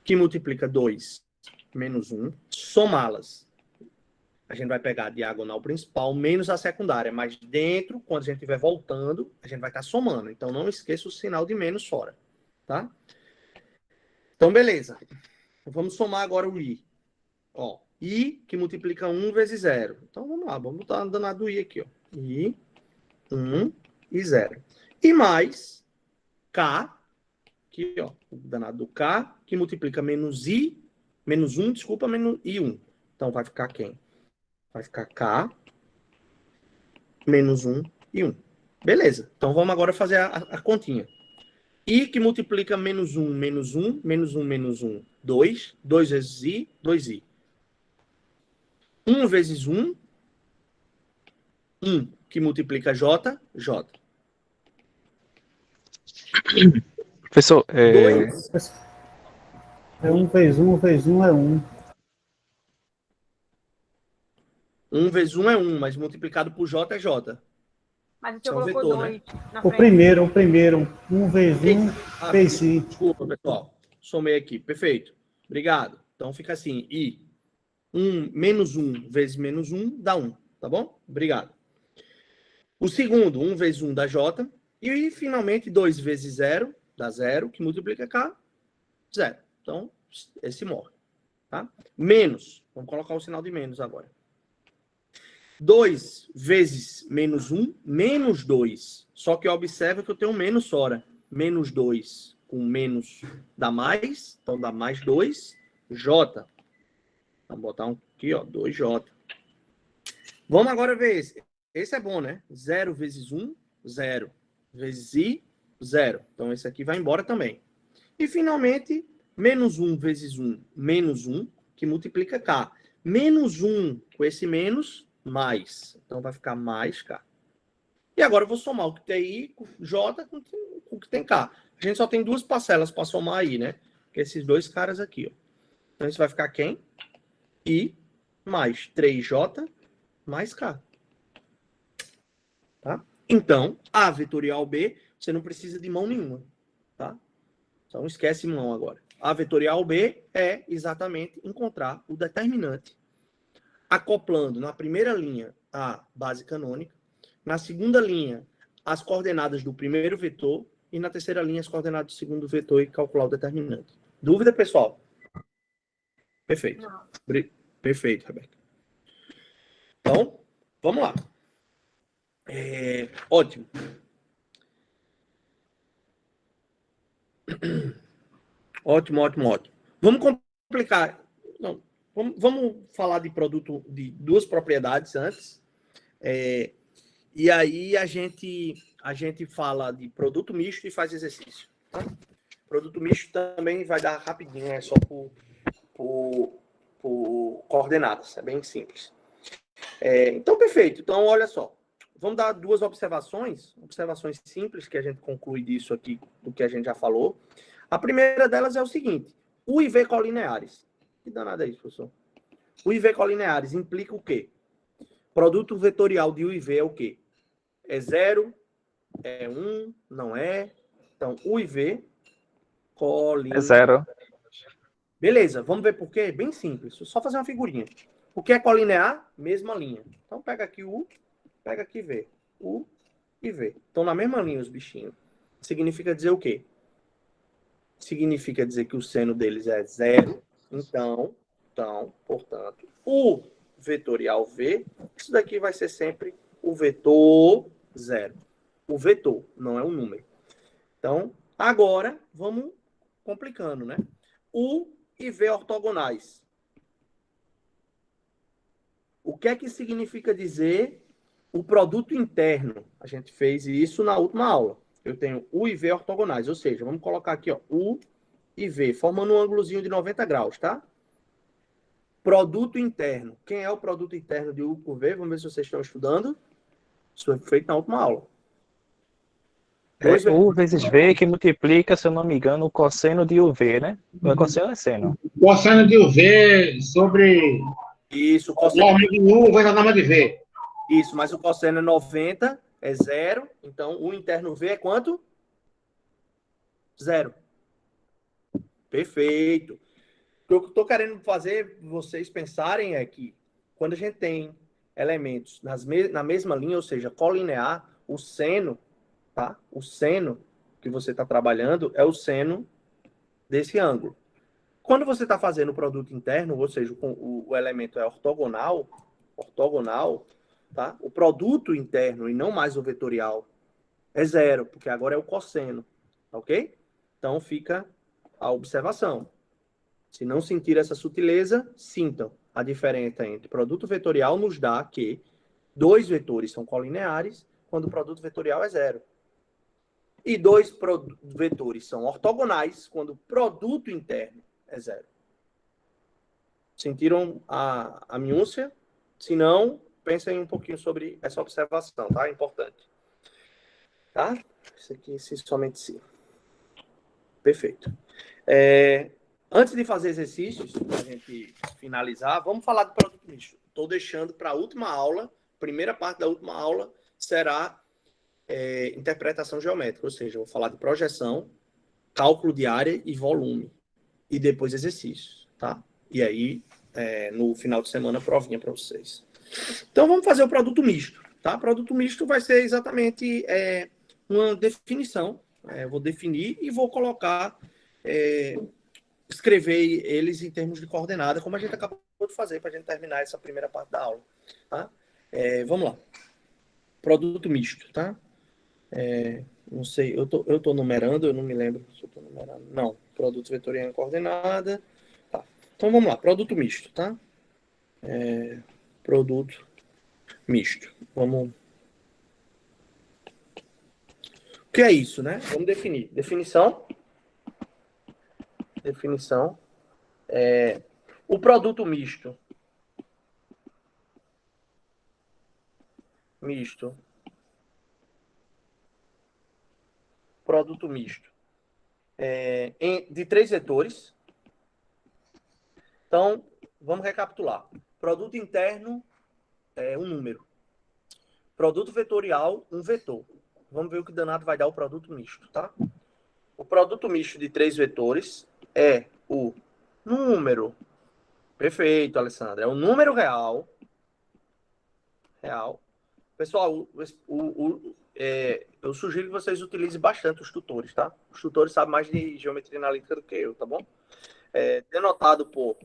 que multiplica 2 menos 1, somá-las. A gente vai pegar a diagonal principal menos a secundária, mas dentro, quando a gente estiver voltando, a gente vai estar somando. Então, não esqueça o sinal de menos fora, tá? Então, beleza. Vamos somar agora o I. Ó, I, que multiplica 1 vezes 0. Então, vamos lá. Vamos botar o danado do I aqui, ó. I, 1 e 0. E mais K, aqui, ó, o danado do K, que multiplica menos I, menos 1, desculpa, menos I1. Então, vai ficar quem? Vai ficar K, menos 1 e 1. Beleza. Então, vamos agora fazer a continha. I, que multiplica menos 1, menos 1, menos 1, menos 1, 2. 2 vezes I, 2I. 1 vezes 1, 1, que multiplica J, J. Professor, 2. É 1 vezes 1 vezes 1 é 1. 1 vezes 1 é 1, mas multiplicado por J é J. Mas o Isso é senhor um colocou vetor, 2 na O frente. primeiro. 1 vezes 1 vezes I. Desculpa, pessoal. Somei aqui. Perfeito. Obrigado. Então fica assim. I. 1 menos 1 vezes menos 1 dá 1. Tá bom? Obrigado. O segundo, 1 vezes 1 dá J. E, finalmente, 2 vezes 0 dá 0, que multiplica K, 0. Então, esse morre. Tá? Menos. Vamos colocar o sinal de menos agora. 2 vezes menos 1, menos 2. Só que observa que eu tenho um menos fora. Menos 2 com menos dá mais. Então, dá mais 2. J. Vamos botar um aqui, ó. 2J. Vamos agora ver esse. Esse é bom, né? 0 vezes 1, 0. Vezes I, 0. Então, esse aqui vai embora também. E, finalmente, menos 1 vezes 1, menos 1, que multiplica K. Menos 1 com esse menos, mais. Então, vai ficar mais K. E agora eu vou somar o que tem I com J com o que tem K. A gente só tem duas parcelas para somar aí, né? Que é esses dois caras aqui, ó. Então, isso vai ficar quem? I mais 3J mais K. Tá? Então, A vetorial B, você não precisa de mão nenhuma. Tá? Então, esquece mão agora. A vetorial B é exatamente encontrar o determinante acoplando na primeira linha a base canônica, na segunda linha as coordenadas do primeiro vetor e na terceira linha as coordenadas do segundo vetor e calcular o determinante. Dúvida, pessoal? Perfeito. Não. Perfeito, Rebeca. Então, vamos lá. Ótimo. Ótimo. Vamos complicar. Não, vamos falar de produto de duas propriedades antes. E aí a gente fala de produto misto e faz exercício. Tá? Produto misto também vai dar rapidinho, é só por coordenadas. É bem simples. Então, perfeito. Então, olha só. Vamos dar duas observações simples que a gente conclui disso aqui, do que a gente já falou. A primeira delas é o seguinte: U e V colineares. Que danada é isso, professor? U e V colineares implica o quê? Produto vetorial de U e V é o quê? É 0, é 1, não é? Então, U e V É 0. Beleza, vamos ver por quê? Bem simples, só fazer uma figurinha. O que é colinear? Mesma linha. Então, pega aqui U, pega aqui V. U e V. Estão na mesma linha os bichinhos. Significa dizer o quê? Significa dizer que o seno deles é 0. Então, portanto, o vetorial V, isso daqui vai ser sempre o vetor 0. O vetor, não é um número. Então, agora, vamos complicando, né? U e V ortogonais. O que é que significa dizer o produto interno? A gente fez isso na última aula. Eu tenho U e V ortogonais, ou seja, vamos colocar aqui, ó, U e V, formando um ângulozinho de 90 graus, tá? Produto interno. Quem é o produto interno de U por V? Vamos ver se vocês estão estudando. Isso foi feito na última aula. U vezes V que multiplica, se eu não me engano, o cosseno de UV, né? Não é cosseno ou é seno? Cosseno de UV sobre Isso, a norma de U vezes a norma de V. Isso, mas o cosseno é 90, é 0. Então, o interno V é quanto? 0. Perfeito. O que eu estou querendo fazer vocês pensarem é que quando a gente tem elementos na mesma linha, ou seja, colinear, o seno, tá? O seno que você está trabalhando é o seno desse ângulo. Quando você está fazendo o produto interno, ou seja, o elemento é ortogonal, tá? O produto interno e não mais o vetorial é 0, porque agora é o cosseno, ok? Então fica a observação. Se não sentir essa sutileza, sintam. A diferença entre produto vetorial nos dá que dois vetores são colineares quando o produto vetorial é 0. E dois vetores são ortogonais quando o produto interno é 0. Sentiram a minúcia? Se não, pensem um pouquinho sobre essa observação, tá? É importante. Tá? Isso aqui, somente sim. Perfeito. Antes de fazer exercícios, para a gente finalizar, vamos falar do produto misto. Estou deixando para a última aula, primeira parte da última aula será interpretação geométrica, ou seja, eu vou falar de projeção, cálculo de área e volume, e depois exercícios, tá? E aí, no final de semana, provinha para vocês. Então, vamos fazer o produto misto, tá? Produto misto vai ser exatamente uma definição. Vou definir e vou colocar... escrever eles em termos de coordenada, como a gente acabou de fazer para a gente terminar essa primeira parte da aula. Tá? Vamos lá. Produto misto, tá? Não sei, eu tô numerando, eu não me lembro se eu estou numerando. Não, produto vetorial em coordenada. Tá. Então vamos lá, produto misto, tá? Produto misto. Vamos. O que é isso, né? Vamos definir. Definição. O produto misto. Produto misto. De 3 vetores. Então, vamos recapitular. Produto interno é um número. Produto vetorial, um vetor. Vamos ver o que danado vai dar o produto misto, tá? O produto misto de 3 vetores é o número. Perfeito, Alessandra. É o número real. Pessoal, eu sugiro que vocês utilizem bastante os tutores, tá? Os tutores sabem mais de geometria analítica do que eu, tá bom? Denotado por.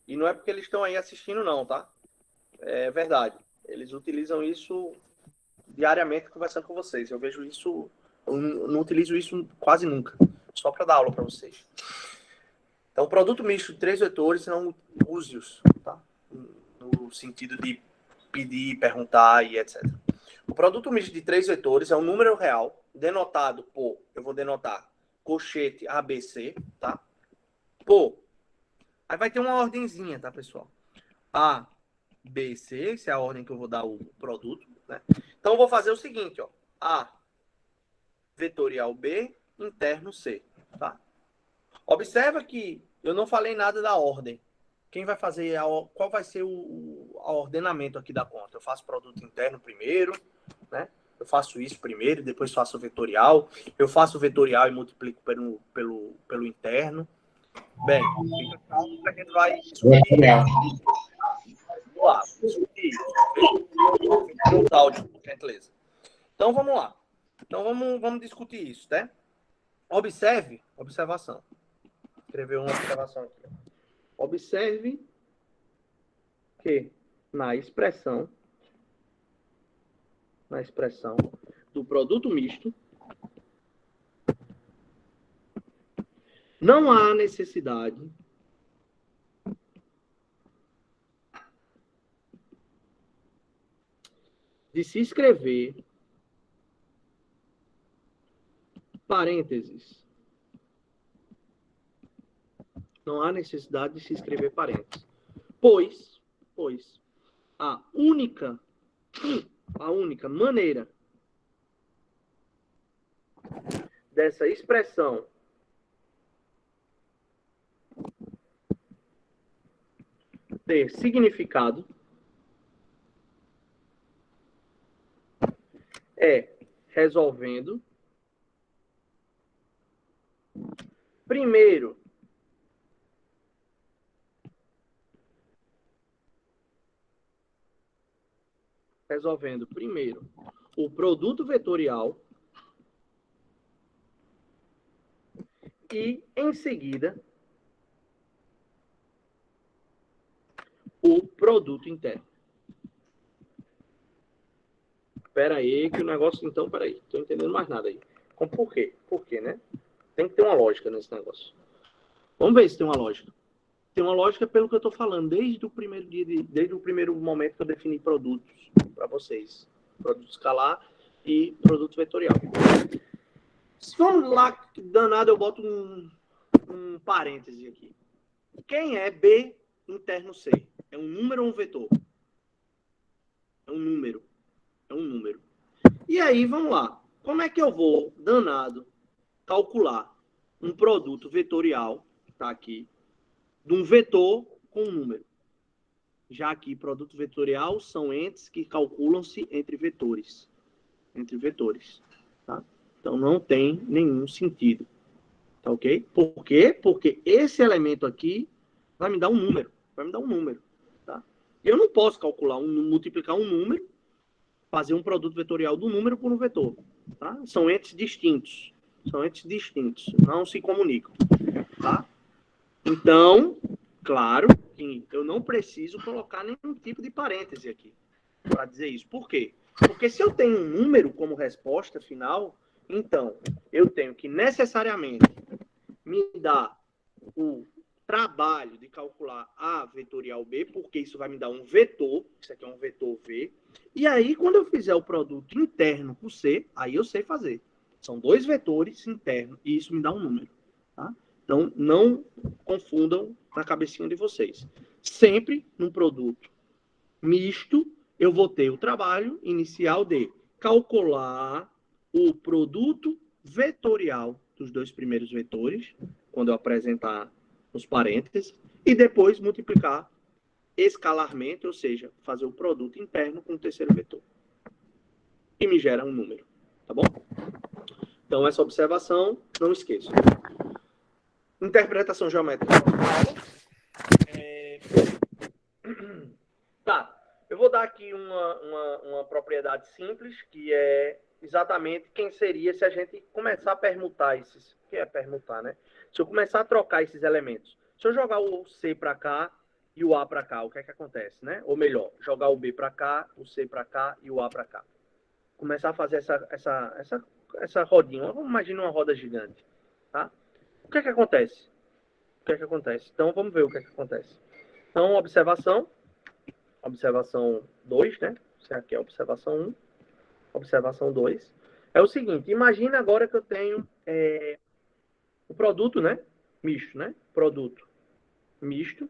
E não é porque eles estão aí assistindo, não, tá? É verdade. Eles utilizam isso diariamente conversando com vocês. Eu vejo isso, eu não utilizo isso quase nunca. Só para dar aula para vocês. Então, produto misto de 3 vetores são use-os, tá? No sentido de pedir, perguntar e etc. O produto misto de 3 vetores é um número real, denotado por, eu vou denotar colchete ABC, tá? Aí vai ter uma ordenzinha, tá, pessoal? A, B, C, essa é a ordem que eu vou dar o produto, né? Então, eu vou fazer o seguinte, ó. A, vetorial B, interno C, tá? Observa que eu não falei nada da ordem. Quem vai fazer, qual vai ser o ordenamento aqui da conta? Eu faço produto interno primeiro, né? Eu faço isso primeiro, depois faço o vetorial. Eu faço o vetorial e multiplico pelo interno. Bem, fica calmo que a gente vai discutir. Vamos lá, discutir isso. Um áudio, por gentileza. Então, vamos lá. Então, vamos discutir isso, tá? Observação. Vou escrever uma observação aqui. Observe que na expressão do produto misto, não há necessidade de se escrever parênteses. Não há necessidade de se escrever parênteses. Pois a única maneira dessa expressão ter significado é resolvendo primeiro o produto vetorial e, em seguida, o produto interno. Espera aí, que o negócio... Então, espera aí. Estou entendendo mais nada aí. Por quê? Por quê, né? Tem que ter uma lógica nesse negócio. Vamos ver se tem uma lógica. Tem uma lógica pelo que eu estou falando, desde o primeiro dia, desde o primeiro momento que eu defini produtos para vocês. Produto escalar e produto vetorial. Se vamos lá, danado, eu boto um parêntese aqui. Quem é B interno C? É um número ou um vetor? É um número. E aí, vamos lá. Como é que eu vou, danado, calcular um produto vetorial, tá aqui, de um vetor com um número? Já aqui, produto vetorial são entes que calculam-se entre vetores. Tá? Então, não tem nenhum sentido. Tá ok? Por quê? Porque esse elemento aqui vai me dar um número. Tá? Eu não posso calcular, multiplicar um número, fazer um produto vetorial do número por um vetor. Tá? São entes distintos. Não se comunicam. Tá? Então, claro que eu não preciso colocar nenhum tipo de parêntese aqui para dizer isso. Por quê? Porque se eu tenho um número como resposta final, então eu tenho que necessariamente me dar o trabalho de calcular A vetorial B, porque isso vai me dar um vetor, isso aqui é um vetor V, e aí quando eu fizer o produto interno por C, aí eu sei fazer. São dois vetores internos, e isso me dá um número. Tá? Então, não confundam na cabecinha de vocês. Sempre num produto misto, eu vou ter o trabalho inicial de calcular o produto vetorial dos dois primeiros vetores, quando eu apresentar os parênteses, e depois multiplicar escalarmente, ou seja, fazer o produto interno com o terceiro vetor. E me gera um número. Tá bom? Então, essa observação, não esqueça. Interpretação geométrica. Tá. Eu vou dar aqui uma propriedade simples, que é exatamente quem seria se a gente começar a permutar esses... O que é permutar, né? Se eu começar a trocar esses elementos. Se eu jogar o C para cá e o A para cá, o que é que acontece, né? Ou melhor, jogar o B para cá, o C para cá e o A para cá. Começar a fazer essa rodinha. Vamos imaginar uma roda gigante, tá? O que é que acontece? Então, vamos ver o que é que acontece. Então, observação 2, né? Isso aqui é a observação 1. Observação 2. É o seguinte, imagina agora que eu tenho o produto, né? Misto, né? Produto misto.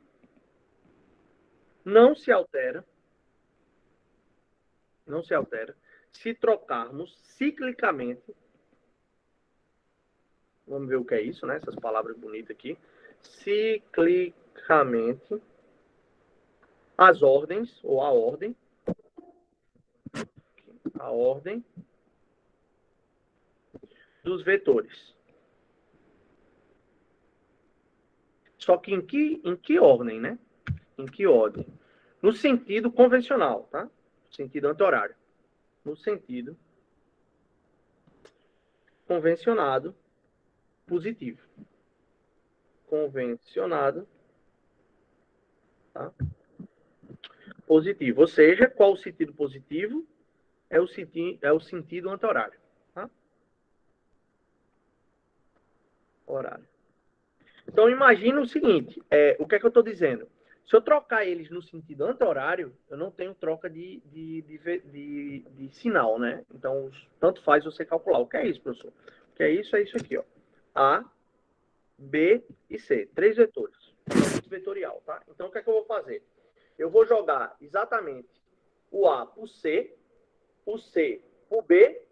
não se altera se trocarmos ciclicamente. Vamos ver o que é isso, né? Essas palavras bonitas aqui. Ciclicamente as ordens, ou a ordem dos vetores. Só que em que ordem, né? Em que ordem? No sentido convencional, tá? No sentido anti-horário. No sentido convencionado positivo. Convencionado, tá? Positivo. Ou seja, qual o sentido positivo? É o sentido anti-horário. Tá? Horário. Então, imagina o seguinte. O que é que eu estou dizendo? Se eu trocar eles no sentido anti-horário, eu não tenho troca de sinal, né? Então, tanto faz você calcular. O que é isso, professor? O que é isso? É isso aqui, ó. A, B e C. 3 vetores. Vetorial, tá? Então, o que é que eu vou fazer? Eu vou jogar exatamente o A por C, o C por B,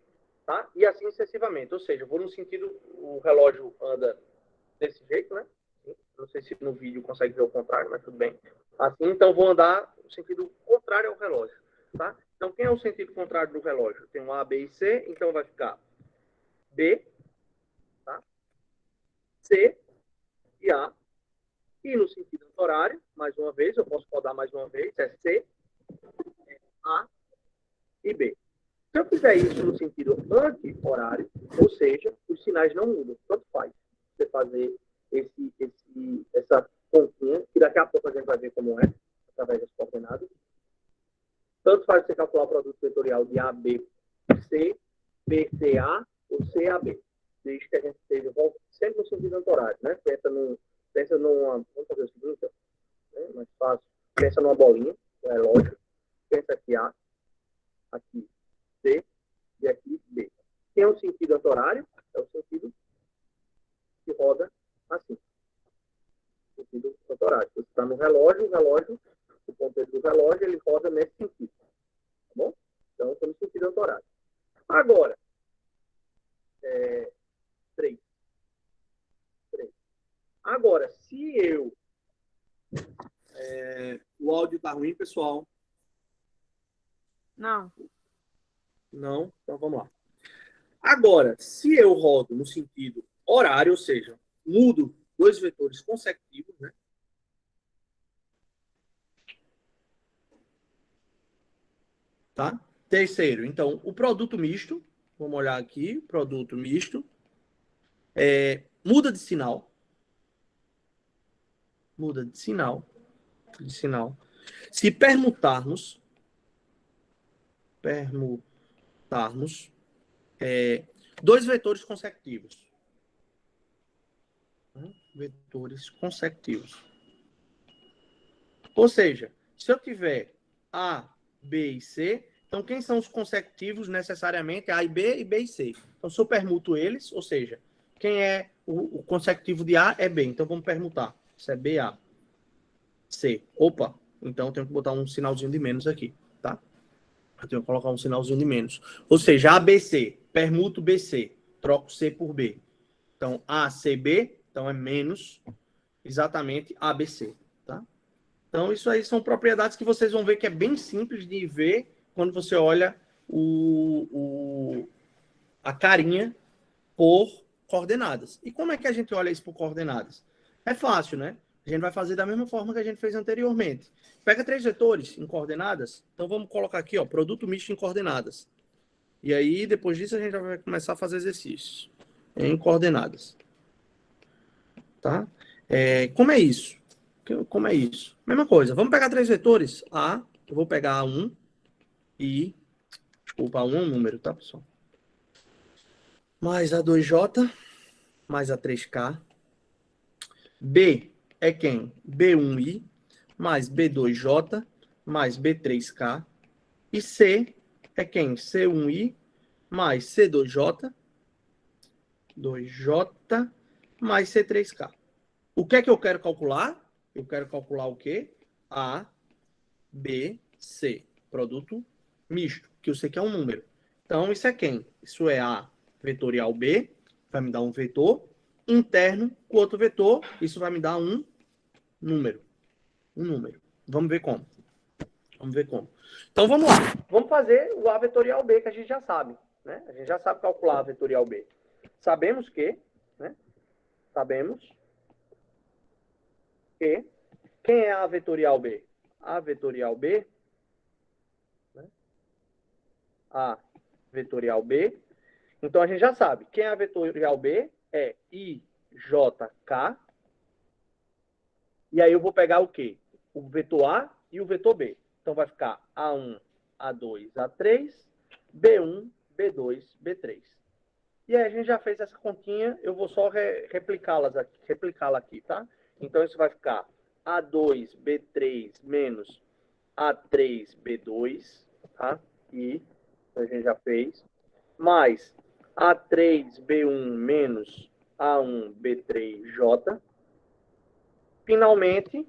tá? E assim sucessivamente. Ou seja, eu vou no sentido, o relógio anda desse jeito, né? Não sei se no vídeo consegue ver o contrário, mas tudo bem. Assim, então vou andar no sentido contrário ao relógio, tá? Então, quem é o sentido contrário do relógio? Tem um A, B e C, então vai ficar B, tá? C e A. E no sentido horário, mais uma vez, eu posso rodar mais uma vez, é C, A e B. Se eu fizer isso no sentido anti-horário, ou seja, os sinais não mudam, tanto faz você fazer essa continha, que daqui a pouco a gente vai ver como é, através das coordenadas. Tanto faz você calcular o produto vetorial de AB C, BCA ou CAB. Desde que a gente esteja sempre no sentido anti-horário, né? Pensa numa... Vamos fazer o seguinte, né? Mais fácil. Pensa numa bolinha, é lógico. Pensa aqui A, aqui C e aqui B. Quem é o sentido anti-horário? É o sentido que roda assim. O sentido anti-horário. Você está no relógio, o ponteiro do relógio, ele roda nesse sentido. Tá bom? Então, estamos no sentido anti-horário. Agora, 3. Agora, se eu... o áudio está ruim, pessoal? Não. Não? Então, vamos lá. Agora, se eu rodo no sentido horário, ou seja, mudo 2 vetores consecutivos, né? Tá? Terceiro, então, o produto misto, vamos olhar aqui, produto misto, muda de sinal. Muda de sinal. Se permutarmos 2 vetores consecutivos. Vetores consecutivos. Ou seja, se eu tiver A, B e C, então quem são os consecutivos necessariamente? A e B e C. Então, se eu permuto eles, ou seja, quem é o consecutivo de A é B. Então, vamos permutar. Isso é BA. C. Opa, então eu tenho que botar um sinalzinho de menos aqui, tá? Eu tenho que colocar um sinalzinho de menos. Ou seja, ABC, permuto BC, troco C por B. Então, ACB, então é menos exatamente ABC, tá? Então, isso aí são propriedades que vocês vão ver que é bem simples de ver quando você olha a carinha por coordenadas. E como é que a gente olha isso por coordenadas? É fácil, né? A gente vai fazer da mesma forma que a gente fez anteriormente. Pega 3 vetores em coordenadas. Então, vamos colocar aqui, ó, produto misto em coordenadas. E aí, depois disso, a gente vai começar a fazer exercícios em coordenadas. Tá? Como é isso? Como é isso? Mesma coisa. Vamos pegar 3 vetores. Eu vou pegar A1 e... Desculpa, A1 é um número, tá, pessoal? Mais A2J, mais A3K. B é quem? B1I, mais B2J, mais B3K. E C é quem? C1I, mais C2J, 2J, mais C3K. O que é que eu quero calcular? Eu quero calcular o quê? A, B, C. Produto misto, que eu sei que é um número. Então, isso é quem? Isso é A vetorial B, vai me dar um vetor interno com outro vetor, isso vai me dar um número. Um número. Vamos ver como. Vamos ver como. Então, vamos lá. Vamos fazer o A vetorial B, que a gente já sabe. Né? A gente já sabe calcular A vetorial B. Sabemos que, né? Sabemos que, quem é A vetorial B? A vetorial B, né? A vetorial B. Então, a gente já sabe. Quem é a vetorial B? É IJK. E aí eu vou pegar o quê? O vetor A e o vetor B. Então, vai ficar A1, A2, A3, B1, B2, B3. E aí a gente já fez essa continha, eu vou só replicá-la aqui, tá? Então, isso vai ficar A2, B3 menos A3, B2, tá? E a gente já fez. Mais A3, B1 menos A1, B3, J. Finalmente,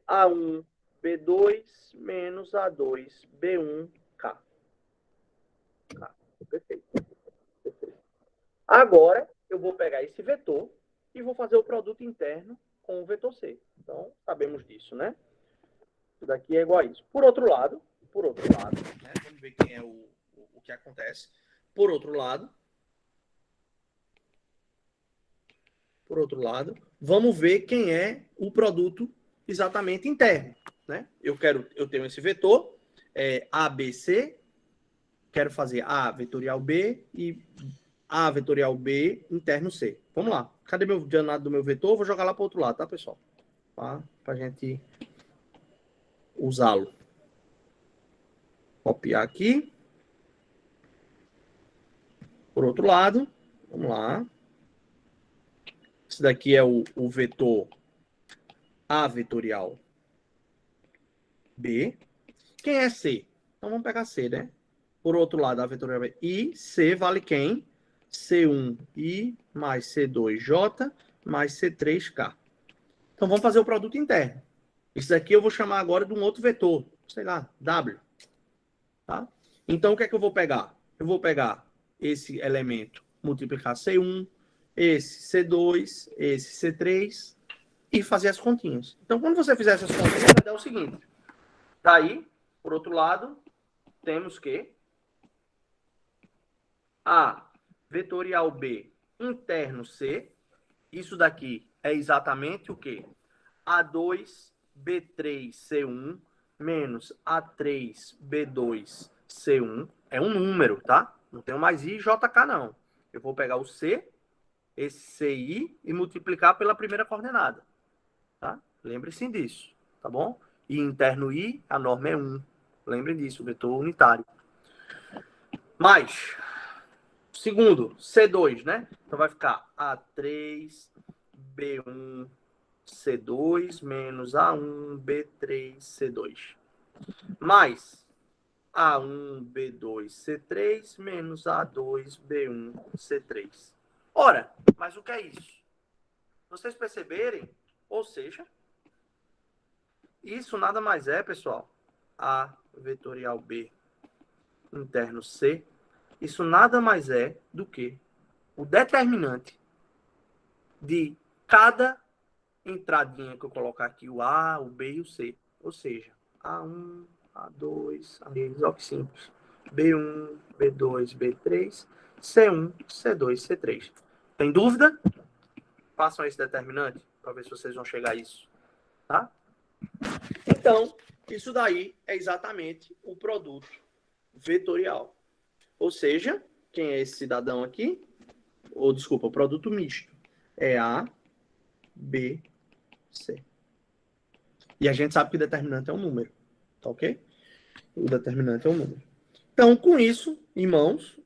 A1, B2 menos A2, B1, K. Perfeito. Agora, eu vou pegar esse vetor e vou fazer o produto interno com o vetor C. Então, sabemos disso, né? Isso daqui é igual a isso. Por outro lado, né? Vamos ver quem é o que acontece. Por outro lado, vamos ver quem é o produto exatamente interno, né? Eu tenho esse vetor, ABC, quero fazer A vetorial B e A vetorial B interno C. Vamos lá. Cadê meu danado do meu vetor? Vou jogar lá para o outro lado, tá, pessoal? Tá? Para a gente usá-lo. Copiar aqui. Por outro lado, vamos lá. Esse daqui é o vetor A vetorial B. Quem é C? Então vamos pegar C, né? Por outro lado, A vetorial B. E C vale quem? C1I mais C2J mais C3K. Então vamos fazer o produto interno. Isso daqui eu vou chamar agora de um outro vetor. Sei lá, W. Tá? Então o que é que eu vou pegar? Eu vou pegar esse elemento, multiplicar C1, esse C2, esse C3 e fazer as continhas. Então, quando você fizer essas continhas, vai dar o seguinte. Daí, por outro lado, temos que A vetorial B interno C, isso daqui é exatamente o quê? A2 B3 C1 menos A3 B2 C1 é um número, tá? Não tenho mais I e JK, não. Eu vou pegar o C, esse CI, e multiplicar pela primeira coordenada. Tá? Lembre-se disso, tá bom? E interno I, a norma é 1. Lembrem disso, vetor unitário. Mais, segundo, C2, né? Então vai ficar A3, B1, C2, menos A1, B3, C2. Mais A1, B2, C3, menos A2, B1, C3. Ora, mas o que é isso? Vocês perceberem? Ou seja, isso nada mais é, pessoal, A vetorial B interno C, isso nada mais é do que o determinante de cada entradinha que eu colocar aqui, o A, o B e o C. Ou seja, A1, A2, A3, ó que simples. B1, B2, B3, C1, C2, C3. Tem dúvida? Façam esse determinante para ver se vocês vão chegar a isso. Tá? Então, isso daí é exatamente o produto vetorial. Ou seja, quem é esse cidadão aqui? Ou, desculpa, o produto misto. É A, B, C. E a gente sabe que o determinante é um número. Tá ok? O determinante é um número. Então, com isso, irmãos,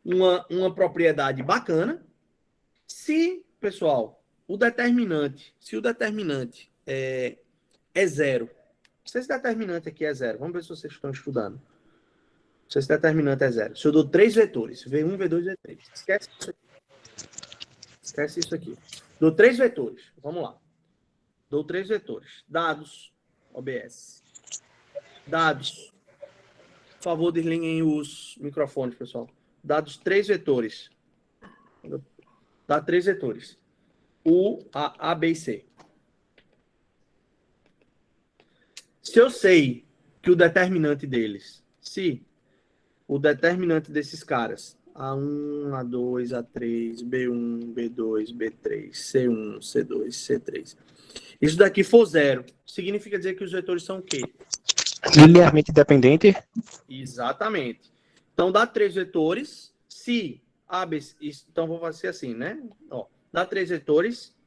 uma propriedade bacana. Se, pessoal, o determinante é zero. Se esse determinante aqui é zero, vamos ver se vocês estão estudando. Se esse determinante é zero. Se eu dou 3 vetores, V1, V2, V3. Esquece isso aqui. Dou 3 vetores. Vamos lá. Dou 3 vetores. Dados, OBS. Dados. Por favor, desliguem os microfones, pessoal. Dados 3 vetores. Dá 3 vetores. U, A, B e C. Se eu sei que o determinante deles, se o determinante desses caras, A1, A2, A3, B1, B2, B3, C1, C2, C3, isso daqui for 0, significa dizer que os vetores são o quê? Linearmente dependente. Exatamente. Então, dá 3 vetores, se A, B, então vou fazer assim, né? Ó, dá 3 vetores.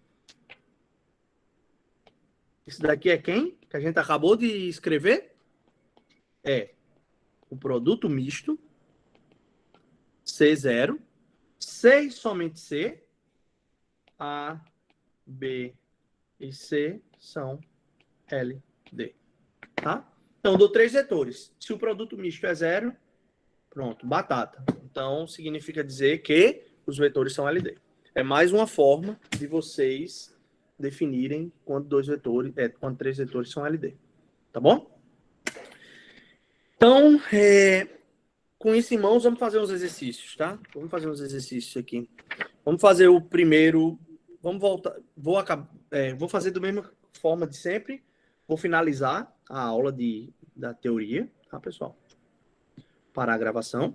Isso daqui é quem? Que a gente acabou de escrever? É o produto misto C0, C e somente C, A, B e C são LD. Tá? Então, dou 3 vetores. Se o produto misto é 0, pronto, batata. Então, significa dizer que os vetores são LD. É mais uma forma de vocês definirem quando 3 vetores são LD. Tá bom? Então, com isso em mãos, vamos fazer uns exercícios, tá? Vamos fazer uns exercícios aqui. Vamos fazer o primeiro. Vamos voltar. Vou fazer da mesma forma de sempre. Vou finalizar a aula da teoria, tá, pessoal? Parar a gravação.